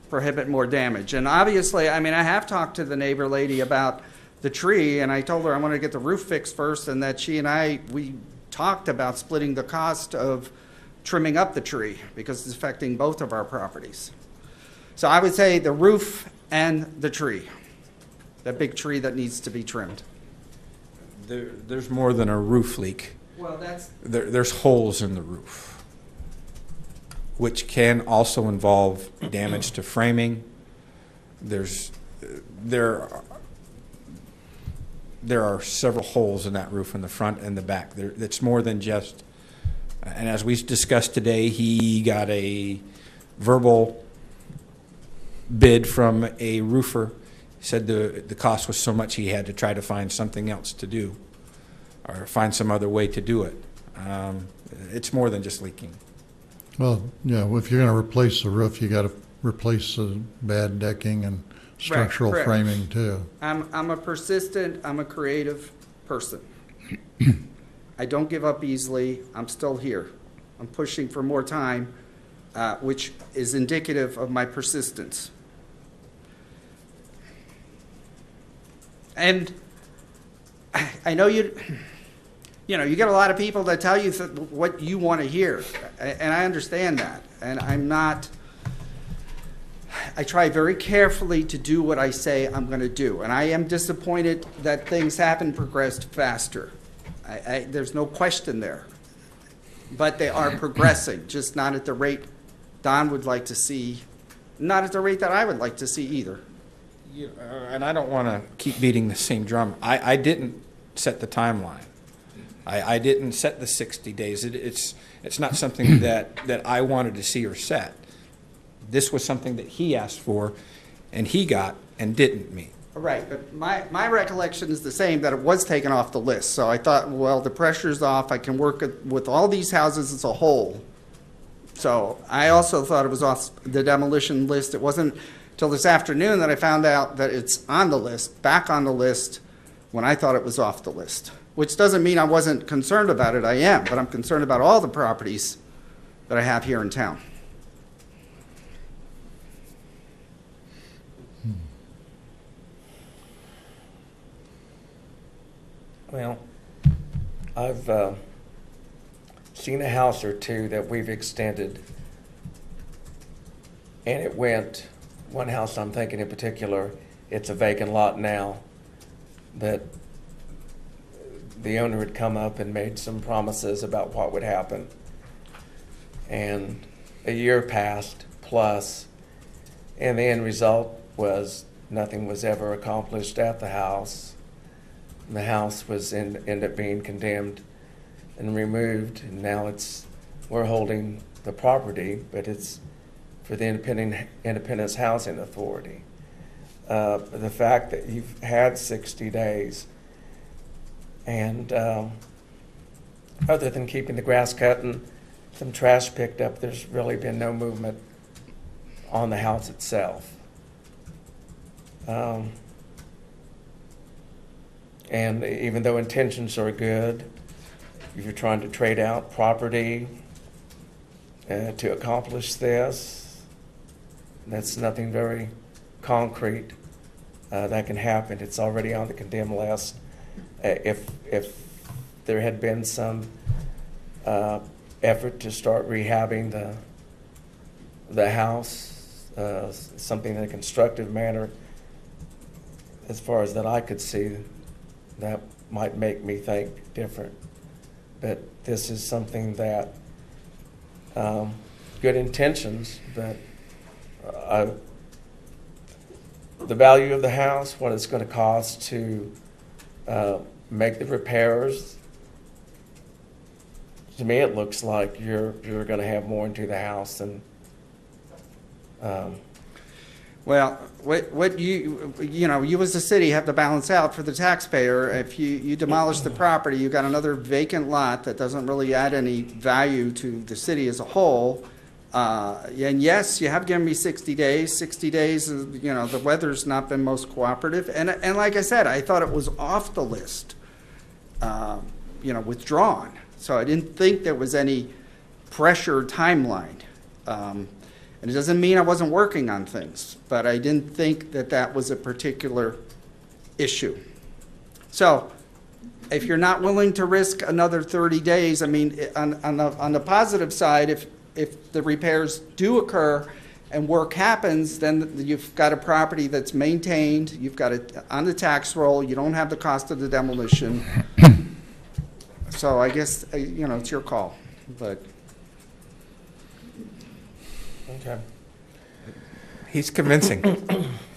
prohibit more damage. And obviously, I mean, I have talked to the neighbor lady about the tree, and I told her I want to get the roof fixed first, and that she and we talked about splitting the cost of trimming up the tree because it's affecting both of our properties. So I would say the roof and the tree, that big tree that needs to be trimmed. There's more than a roof leak. Well, There's holes in the roof, which can also involve damage to framing. There are several holes in that roof in the front and the back. It's more than just, and as we discussed today, he got a verbal bid from a roofer. He said the cost was so much he had to try to find something else to do or find some other way to do it. It's more than just leaking. well, if you're going to replace the roof, you got to replace the bad decking and structural correct. framing too. I'm a persistent, I'm a creative person. I don't give up easily. I'm still here. I'm pushing for more time, which is indicative of my persistence. And I know you get a lot of people that tell you what you want to hear, and I understand that. And I try very carefully to do what I say I'm going to do. And I am disappointed that things haven't progressed faster. There's no question there. But they are progressing, just not at the rate Don would like to see, not at the rate that I would like to see either. And I don't want to keep beating the same drum. I didn't set the timeline. I didn't set the 60 days. It's not something that I wanted to see or set. This was something that he asked for, and he got and didn't meet. Right, but my recollection is the same, that it was taken off the list. So I thought, well, the pressure's off. I can work with all these houses as a whole. So I also thought it was off the demolition list. It wasn't till this afternoon that I found out that it's on the list, back on the list, when I thought it was off the list. Which doesn't mean I wasn't concerned about it. I am, but I'm concerned about all the properties that I have here in town. Well, I've seen a house or two that we've extended, and it went, one house I'm thinking in particular, it's a vacant lot now, that the owner had come up and made some promises about what would happen. And a year passed plus, and the end result was nothing was ever accomplished at the house. the house was ended up being condemned and removed, and now we're holding the property, but it's for the Independence Housing Authority. The fact that you've had 60 days, and other than keeping the grass cut and some trash picked up, there's really been no movement on the house itself. And even though intentions are good, if you're trying to trade out property to accomplish this, that's nothing very concrete that can happen. It's already on the condemned list. If there had been some effort to start rehabbing the house, something in a constructive manner, as far as that I could see, that might make me think different. But this is something that, good intentions, but the value of the house, what it's going to cost to make the repairs, to me it looks like you're going to have more into the house than Well, what you as a city have to balance out for the taxpayer. If you demolish the property, you've got another vacant lot that doesn't really add any value to the city as a whole. And yes, you have given me 60 days. 60 days, the weather's not been most cooperative. And like I said, I thought it was off the list, withdrawn. So I didn't think there was any pressure timeline. And it doesn't mean I wasn't working on things, but I didn't think that was a particular issue. So if you're not willing to risk another 30 days, I mean, on the positive side, if the repairs do occur and work happens, then you've got a property that's maintained, you've got it on the tax roll, you don't have the cost of the demolition. So I guess, it's your call, but. okay. He's convincing,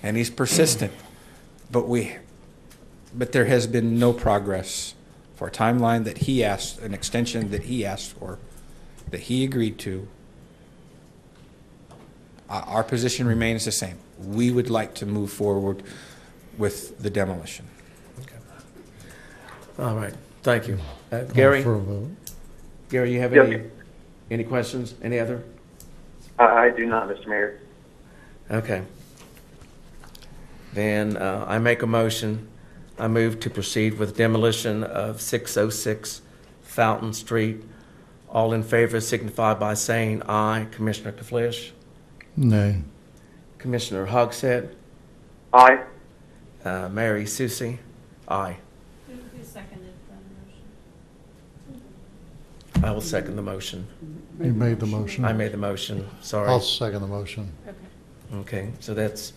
and he's persistent, but there has been no progress for a timeline that he asked, an extension that he asked for, that he agreed to. Our position remains the same. We would like to move forward with the demolition. Okay. All right. Thank you. Gary? For a vote. Gary, you have Yep. any questions? Any other? I do not, Mr. Mayor. Okay. Then I make a motion. I move to proceed with demolition of 606 Fountain Street. All in favor signify by saying aye. Commissioner Kaflish? Nay. Commissioner Hogshead? Aye. Mary Susie? Aye. Who seconded the motion? I will second the motion. You made the motion. I made the motion. Sorry. I'll second the motion. Okay. Okay, so that's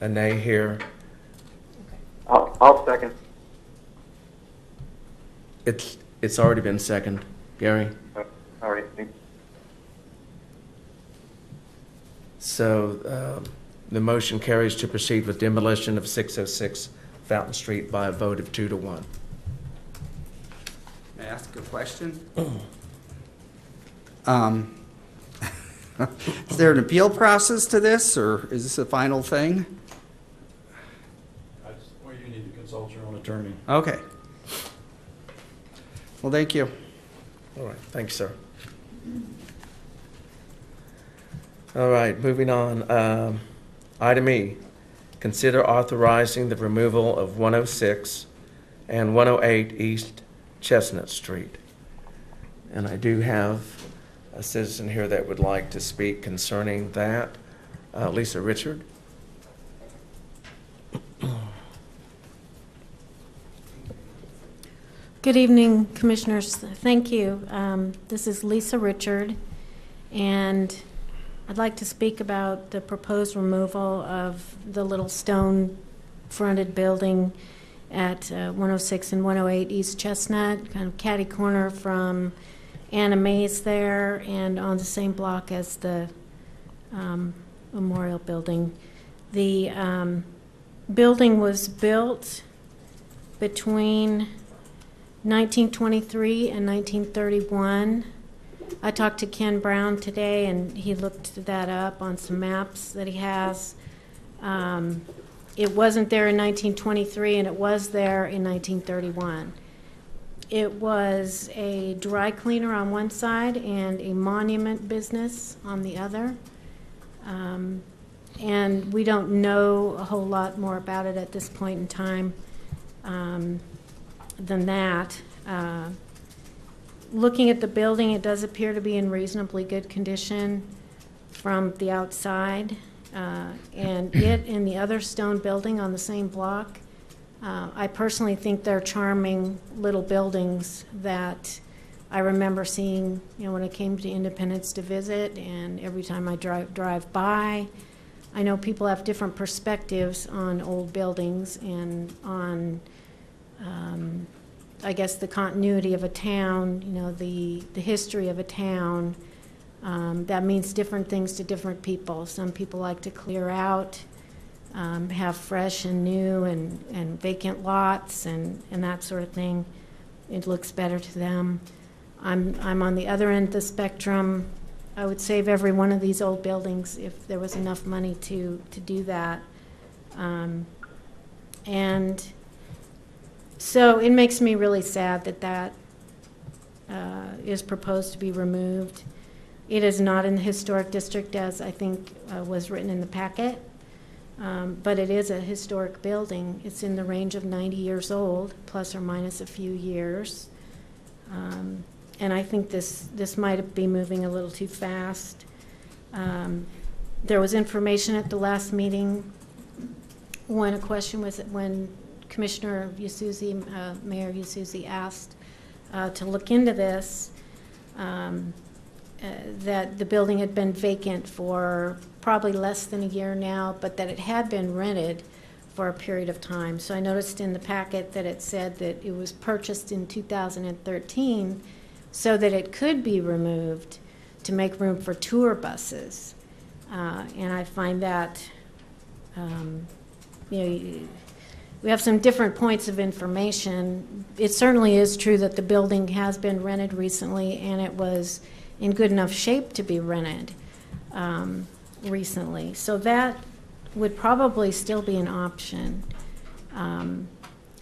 a nay here. I'll second. It's already been seconded. Gary? All right. Thanks. So the motion carries to proceed with demolition of 606 Fountain Street by a vote of 2-1. May I ask a question? Is there an appeal process to this, or is this a final thing? That's where you need to consult your own attorney. Okay. Well, thank you. All right, thanks, sir. All right, moving on. Item E, consider authorizing the removal of 106 and 108 East Chestnut Street. And I do have a citizen here that would like to speak concerning that. Lisa Richard. Good evening, Commissioners. Thank you. This is Lisa Richard, and I'd like to speak about the proposed removal of the little stone-fronted building at 106 and 108 East Chestnut, kind of catty corner from Anna Mae's there and on the same block as the memorial building. The building was built between 1923 and 1931. I talked to Ken Brown today, and he looked that up on some maps that he has. It wasn't there in 1923, and it was there in 1931. It was a dry cleaner on one side and a monument business on the other. And we don't know a whole lot more about it at this point in time than that. Looking at the building, it does appear to be in reasonably good condition from the outside. And it and the other stone building on the same block, I personally think they're charming little buildings that I remember seeing, when I came to Independence to visit, and every time I drive by. I know people have different perspectives on old buildings and on, I guess, the continuity of a town, the history of a town. That means different things to different people. Some people like to clear out, have fresh and new and vacant lots and that sort of thing. It looks better to them. I'm on the other end of the spectrum. I would save every one of these old buildings if there was enough money to do that. And so it makes me really sad that is proposed to be removed. It is not in the historic district, as I think was written in the packet, but it is a historic building. It's in the range of 90 years old, plus or minus a few years. And I think this might be moving a little too fast. There was information at the last meeting when Commissioner Yasuzi, Mayor Yasuzi asked to look into this, that the building had been vacant for probably less than a year now, but that it had been rented for a period of time. So I noticed in the packet that it said that it was purchased in 2013 so that it could be removed to make room for tour buses. And I find that, we have some different points of information. It certainly is true that the building has been rented recently, and it was in good enough shape to be rented recently. So that would probably still be an option. And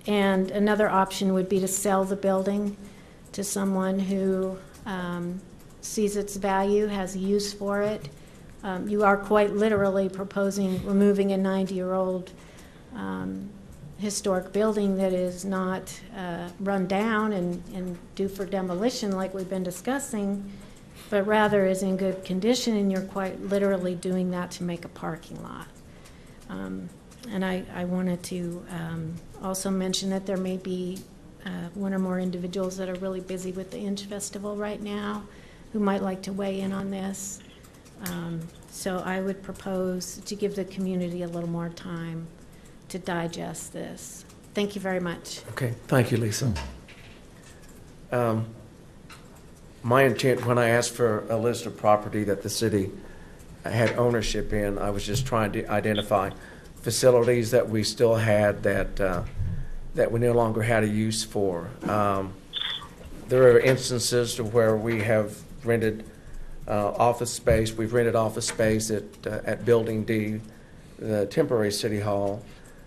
another option would be to sell the building to someone who sees its value, has a use for it. You are quite literally proposing removing a 90-year-old historic building that is not run down and due for demolition like we've been discussing, but rather is in good condition, and you're quite literally doing that to make a parking lot. And I wanted to also mention that there may be one or more individuals that are really busy with the Inch Festival right now who might like to weigh in on this. So I would propose to give the community a little more time to digest this. Thank you very much. Okay, thank you, Lisa. My intent when I asked for a list of property that the city had ownership in, I was just trying to identify facilities that we still had that we no longer had a use for. There are instances to where we have rented office space. We've rented office space at Building D, the temporary city hall,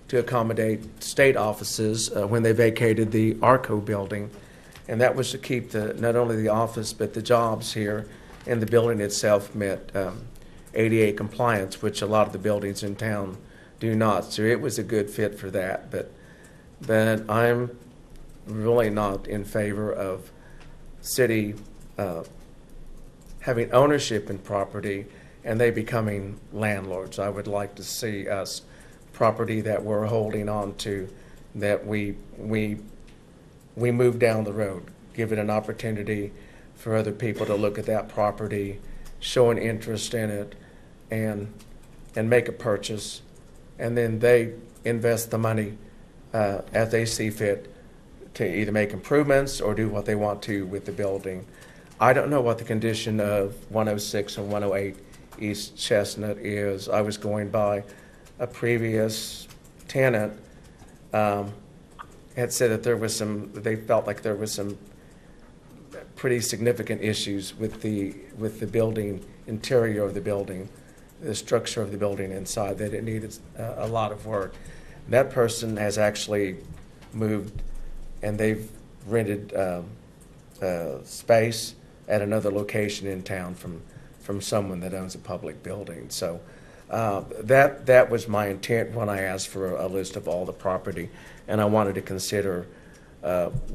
to accommodate state offices when they vacated the ARCO building. And that was to keep not only the office but the jobs here, and the building itself met ADA compliance, which a lot of the buildings in town do not. So it was a good fit for that. But I'm really not in favor of city having ownership in property and they becoming landlords. I would like to see us property that we're holding on to, that we move down the road, give it an opportunity for other people to look at that property, show an interest in it, and make a purchase, and then they invest the money as they see fit to either make improvements or do what they want to with the building. I don't know what the condition of 106 and 108 East Chestnut is. I was going by a previous tenant, had said that they felt like there was some pretty significant issues with the building, interior of the building, the structure of the building inside, that it needed a lot of work. That person has actually moved, and they've rented space at another location in town from someone that owns a public building. So that was my intent when I asked for a list of all the property, and I wanted to consider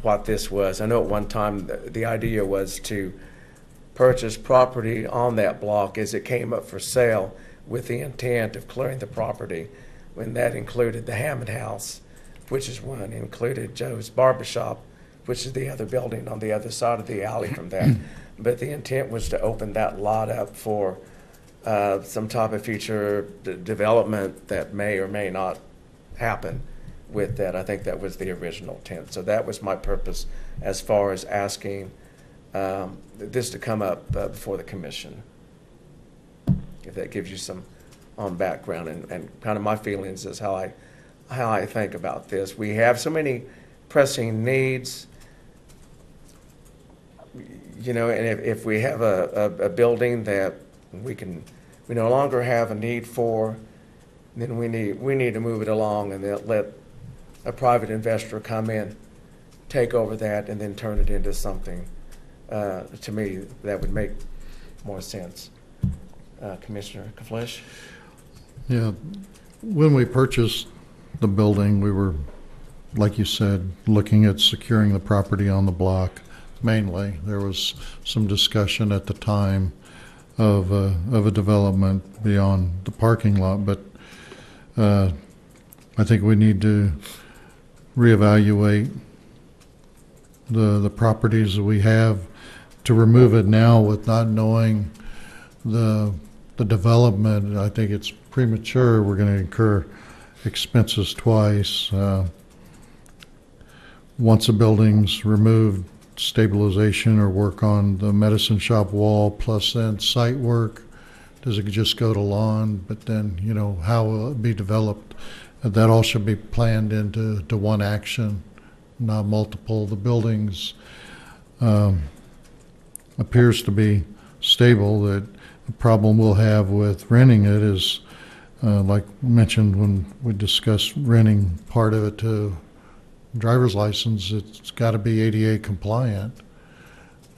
what this was. I know at one time the idea was to purchase property on that block as it came up for sale with the intent of clearing the property, when that included the Hammond House, which is one, included Joe's Barbershop, which is the other building on the other side of the alley from that. But the intent was to open that lot up for some type of future development that may or may not happen with that. I think that was the original intent. So that was my purpose as far as asking this to come up before the commission. If that gives you some on background and kind of my feelings is how I think about this. We have so many pressing needs, you know, and if we have a building that we no longer have a need for, then we need to move it along and then let a private investor come in, take over that, and then turn it into something. To me, that would make more sense. Commissioner Kaflish? Yeah, when we purchased the building, we were, like you said, looking at securing the property on the block. Mainly, there was some discussion at the time of a development beyond the parking lot, but I think we need to reevaluate the properties that we have. To remove it now with not knowing the development, I think it's premature. We're going to incur expenses twice. Once a building's removed, stabilization or work on the medicine shop wall, plus then site work. Does it just go to lawn? But then, you know, how will it be developed? That all should be planned into one action, not multiple. The buildings appears to be stable. That the problem we'll have with renting it is, like mentioned when we discussed renting part of it to driver's license, it's got to be ADA compliant,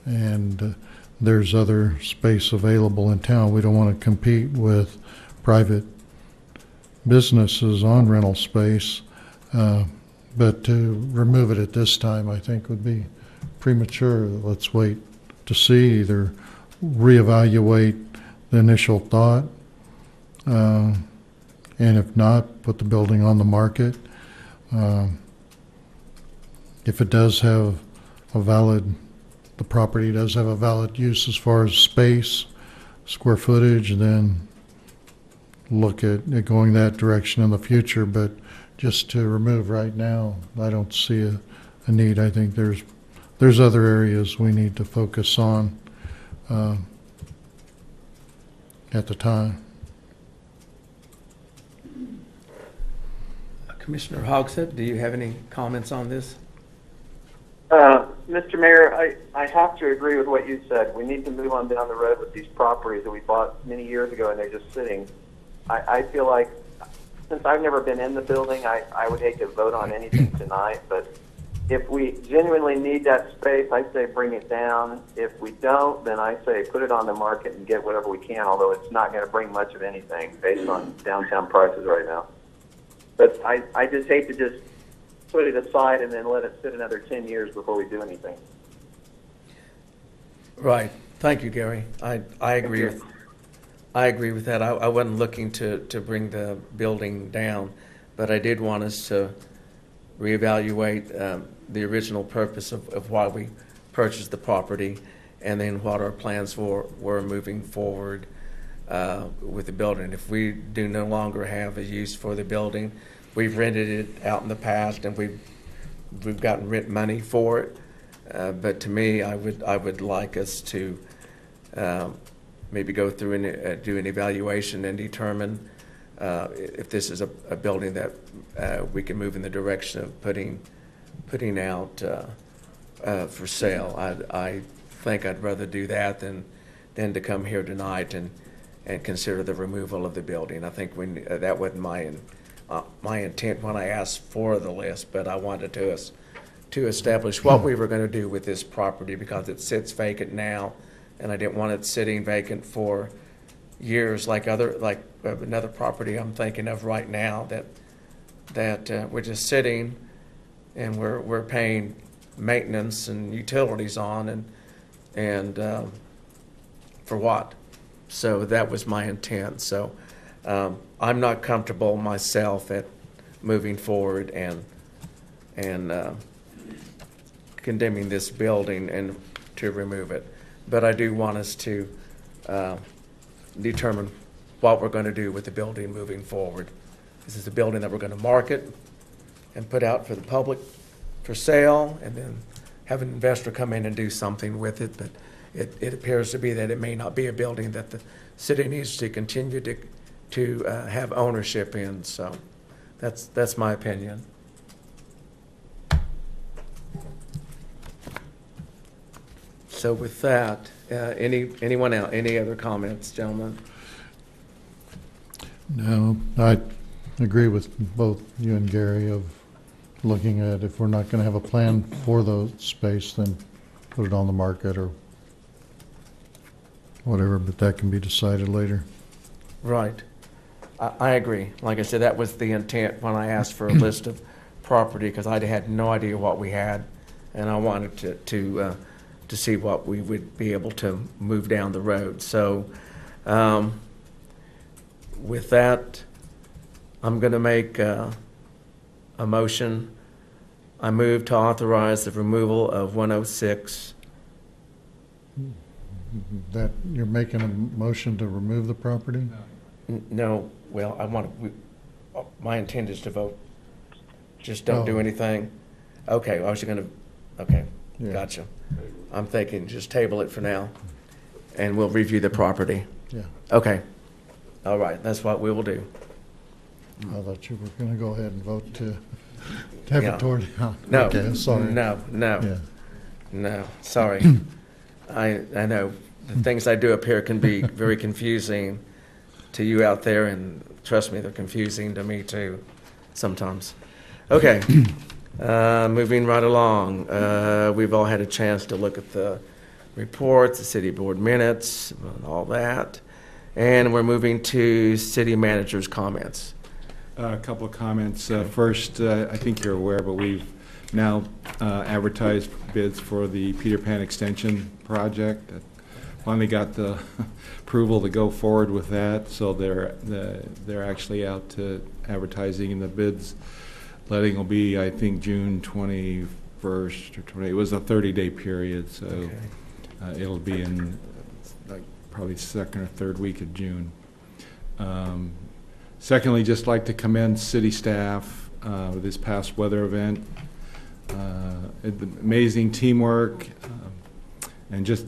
and there's other space available in town. We don't want to compete with private businesses on rental space, but to remove it at this time I think would be premature. Let's wait to see, either reevaluate the initial thought, and if not, put the building on the market. If it does have the property does have a valid use as far as space, square footage, then look at going that direction in the future. But just to remove right now, I don't see a need. I think there's other areas we need to focus on at the time. Commissioner Hogshead, do you have any comments on this? Mr. Mayor, I have to agree with what you said. We need to move on down the road with these properties that we bought many years ago and they're just sitting. I feel like, since I've never been in the building, I would hate to vote on anything tonight, but if we genuinely need that space, I say bring it down. If we don't, then I say put it on the market and get whatever we can, although it's not going to bring much of anything based on downtown prices right now. But I just hate to just put it aside and then let it sit another 10 years before we do anything. Right. Thank you, Gary. I agree with that. I wasn't looking to bring the building down, but I did want us to reevaluate the original purpose of why we purchased the property, and then what our plans were moving forward with the building. If we do no longer have a use for the building, we've rented it out in the past, and we've gotten rent money for it. But to me, I would like us to maybe go through and do an evaluation and determine if this is a building that we can move in the direction of putting putting out for sale. I think I'd rather do that than to come here tonight and consider the removal of the building. I think that wasn't my intent when I asked for the list, but I wanted to establish what we were going to do with this property because it sits vacant now, and I didn't want it sitting vacant for years like another property I'm thinking of right now that we're just sitting and we're paying maintenance and utilities on and for what? So that was my intent. So I'm not comfortable myself at moving forward and condemning this building and to remove it. But I do want us to determine what we're going to do with the building moving forward. This is a building that we're going to market and put out for the public for sale, and then have an investor come in and do something with it. But it appears to be that it may not be a building that the city needs to continue to have ownership in. So that's my opinion. So with that, anyone else, any other comments, gentlemen? No, I agree with both you and Gary of looking at if we're not going to have a plan for the space, then put it on the market or whatever, but that can be decided later. Right. I agree. Like I said, that was the intent when I asked for a list of property, because I had no idea what we had, and I wanted to see what we would be able to move down the road. So with that, I'm going to make a motion. I move to authorize the removal of 106. That you're making a motion to remove the property? No, well, my intent is to vote. Just don't do anything. Okay, I was going to, okay, yeah. Gotcha. I'm thinking just table it for now, and we'll review the property. Yeah. Okay. All right, that's what we will do. I thought you were going to go ahead and vote to have it toward. No. Okay, sorry. No. Yeah. No, sorry. I know the things I do up here can be very confusing to you out there, and trust me, they're confusing to me too sometimes. Okay, moving right along. We've all had a chance to look at the reports, the city board minutes, and all that. And we're moving to city manager's comments. A couple of comments. First, I think you're aware, but we've now advertised bids for the Peter Pan Extension project. Finally got the approval to go forward with that, so they're actually out to advertising, and the bids letting will be, I think, June 21st or 20. It was a 30-day period, so okay. It'll be in probably second or third week of June. Secondly, just like to commend city staff with this past weather event. Amazing teamwork, and just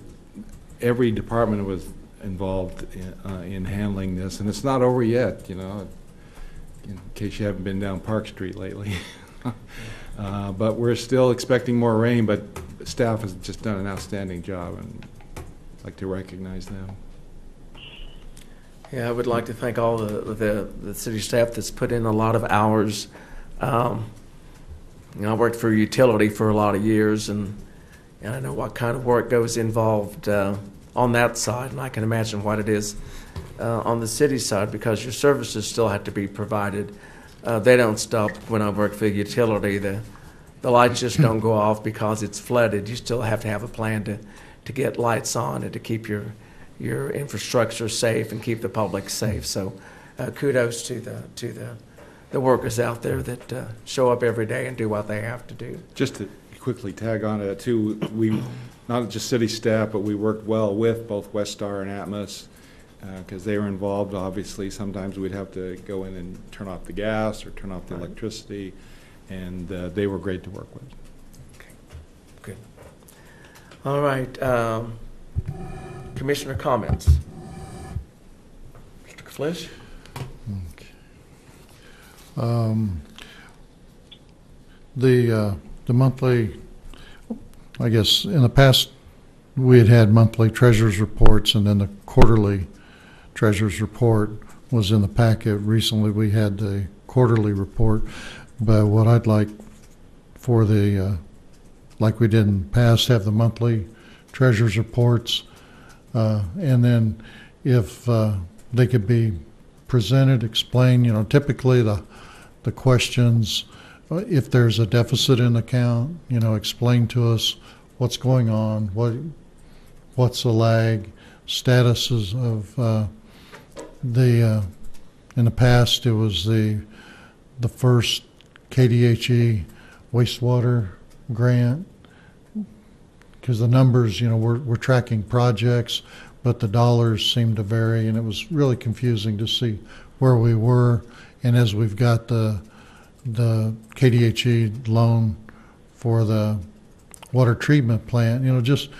every department was involved in handling this, and it's not over yet, you know, in case you haven't been down Park Street lately. But we're still expecting more rain, but staff has just done an outstanding job, and I'd like to recognize them. Yeah, I would like to thank all the city staff that's put in a lot of hours. I worked for a utility for a lot of years, and I know what kind of work goes involved on that side, and I can imagine what it is on the city side, because your services still have to be provided. They don't stop when I work for the utility. The lights just don't go off because it's flooded. You still have to have a plan to get lights on and to keep your infrastructure safe and keep the public safe. So kudos to the workers out there that show up every day and do what they have to do. Just to quickly tag on to that too, we not just city staff, but we worked well with both Westar and Atmos because they were involved. Obviously, sometimes we'd have to go in and turn off the gas or turn off the electricity, and they were great to work with. Okay, good. All right, Commissioner comments. Mr. Flish? The the monthly, I guess, in the past, we had monthly treasurer's reports, and then the quarterly treasurer's report was in the packet. Recently, we had the quarterly report, but what I'd like for the, like we did in the past, have the monthly treasurer's reports, and then if they could be presented, explained, typically the questions, if there's a deficit in the account, explain to us what's going on, what's the lag, statuses of in the past it was the first KDHE wastewater grant, because the numbers, we're tracking projects, but the dollars seem to vary, and it was really confusing to see where we were. And as we've got the KDHE loan for the water treatment plant, just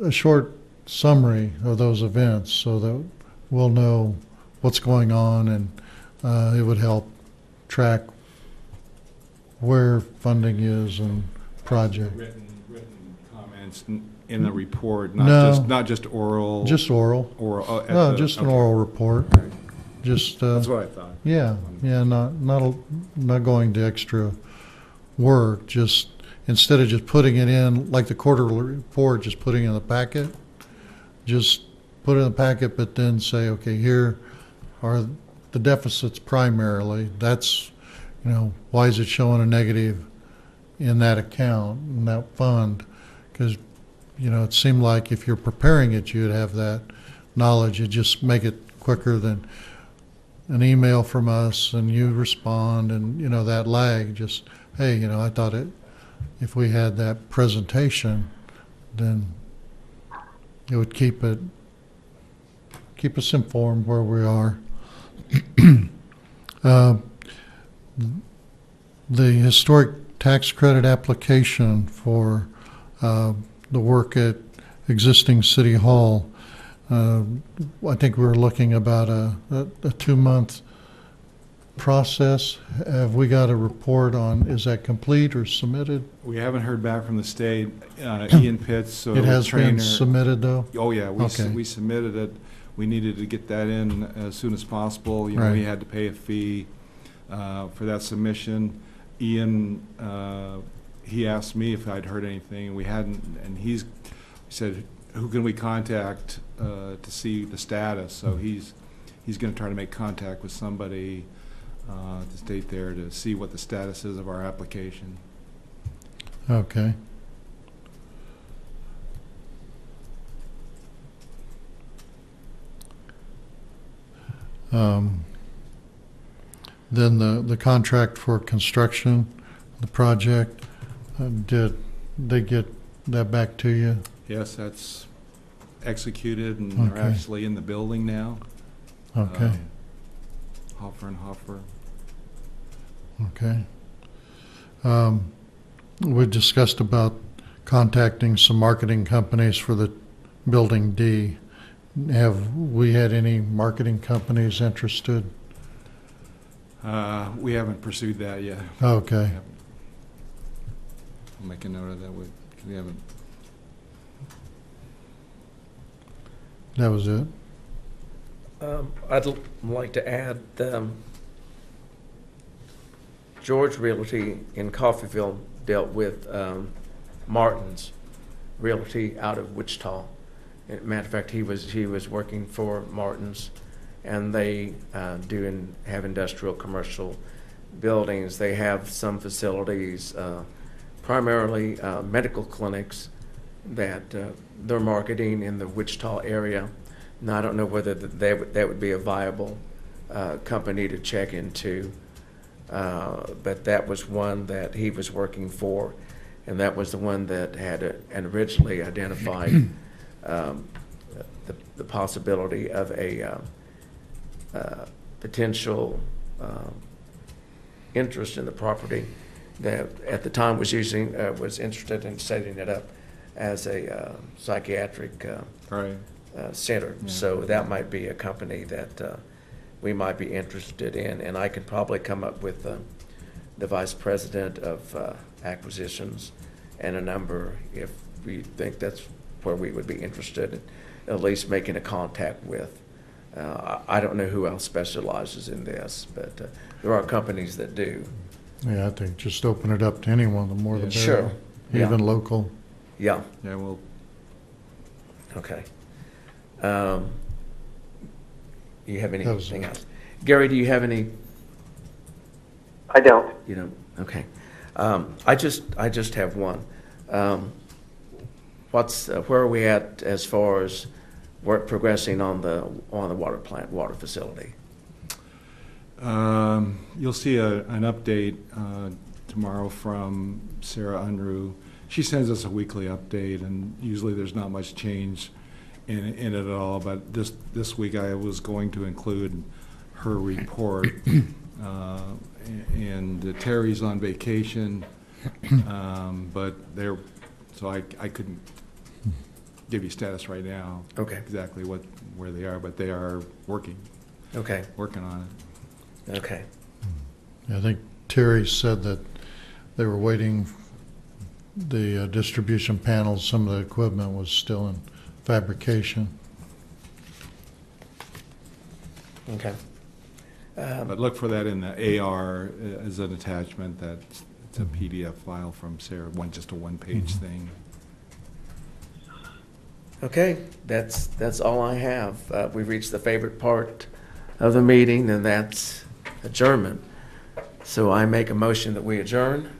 a short summary of those events so that we'll know what's going on, and it would help track where funding is and project. Written comments in the report, No. not just oral. Just oral. Oral. No, just an oral report. Right. Just. That's what I thought. Yeah, not going to extra work. Just instead of just putting it in like the quarterly report, just putting it in the packet. Just put it in the packet, but then say, okay, here are the deficits primarily. That's, why is it showing a negative in that account, in that fund? Because, it seemed like if you're preparing it, you'd have that knowledge. You just make it quicker than an email from us and you respond, and, that lag, just, hey, I thought if we had that presentation, then it would keep us informed where we are. The historic tax credit application for the work at existing City Hall, I think we were looking about a 2-month process. Have we got a report on, is that complete or submitted? We haven't heard back from the state. Ian Pitts, so It has trainer. been submitted, though? Oh, yeah, Okay. we submitted it. We needed to get that in as soon as possible. Right. We had to pay a fee for that submission. Ian, he asked me if I'd heard anything, and we hadn't, and he said, who can we contact to see the status? So he's going to try to make contact with somebody at the state there to see what the status is of our application. Okay. Then the contract for construction, the project, did they get that back to you? Yes, that's executed, and they're Okay. actually in the building now. Okay. Hoffer and Hoffer. Okay. We discussed about contacting some marketing companies for the Building D. Have we had any marketing companies interested? We haven't pursued that yet. Okay. I'll make a note of that. We haven't. That was it? I'd like to add George Realty in Coffeyville dealt with Martin's Realty out of Wichita. Matter of fact, he was working for Martin's, and they have industrial commercial buildings. They have some facilities, primarily medical clinics that they're marketing in the Wichita area. Now, I don't know whether that would be a viable company to check into, but that was one that he was working for, and that was the one that had originally identified the possibility of a potential interest in the property that at the time was interested in setting it up as a psychiatric center. Yeah. So that might be a company that we might be interested in, and I could probably come up with the Vice President of Acquisitions, and a number, if we think that's where we would be interested in at least making a contact with. I don't know who else specializes in this, but there are companies that do. Yeah, I think just open it up to anyone, the more the better. Sure. Even Yeah. local. Yeah. Yeah, well, Okay. You have That was anything it. else? Gary, do you have any? I don't. You don't? Okay. I just have one. Where are we at as far as work progressing on the water plant, water facility? you'll see an update tomorrow from Sarah Unruh. She sends us a weekly update, and usually there's not much change in it at all. But this week I was going to include her report. And Terry's on vacation, but so I couldn't give you status right now. Okay. Exactly where they are, but they are working. Okay. Working on it. Okay. I think Terry said that they were waiting, the distribution panels, some of the equipment was still in fabrication. Okay. But look for that in the AR as an attachment. It's a PDF file from Sarah, just a one-page thing. Okay, that's all I have. We've reached the favorite part of the meeting, and that's adjournment. So I make a motion that we adjourn.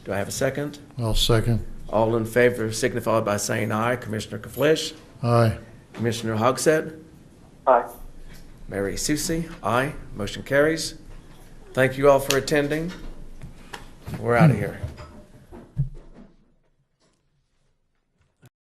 Do I have a second? I'll second. All in favor signify by saying aye. Commissioner Kaflish? Aye. Commissioner Hogsett? Aye. Mary Susie? Aye. Motion carries. Thank you all for attending. We're out of here.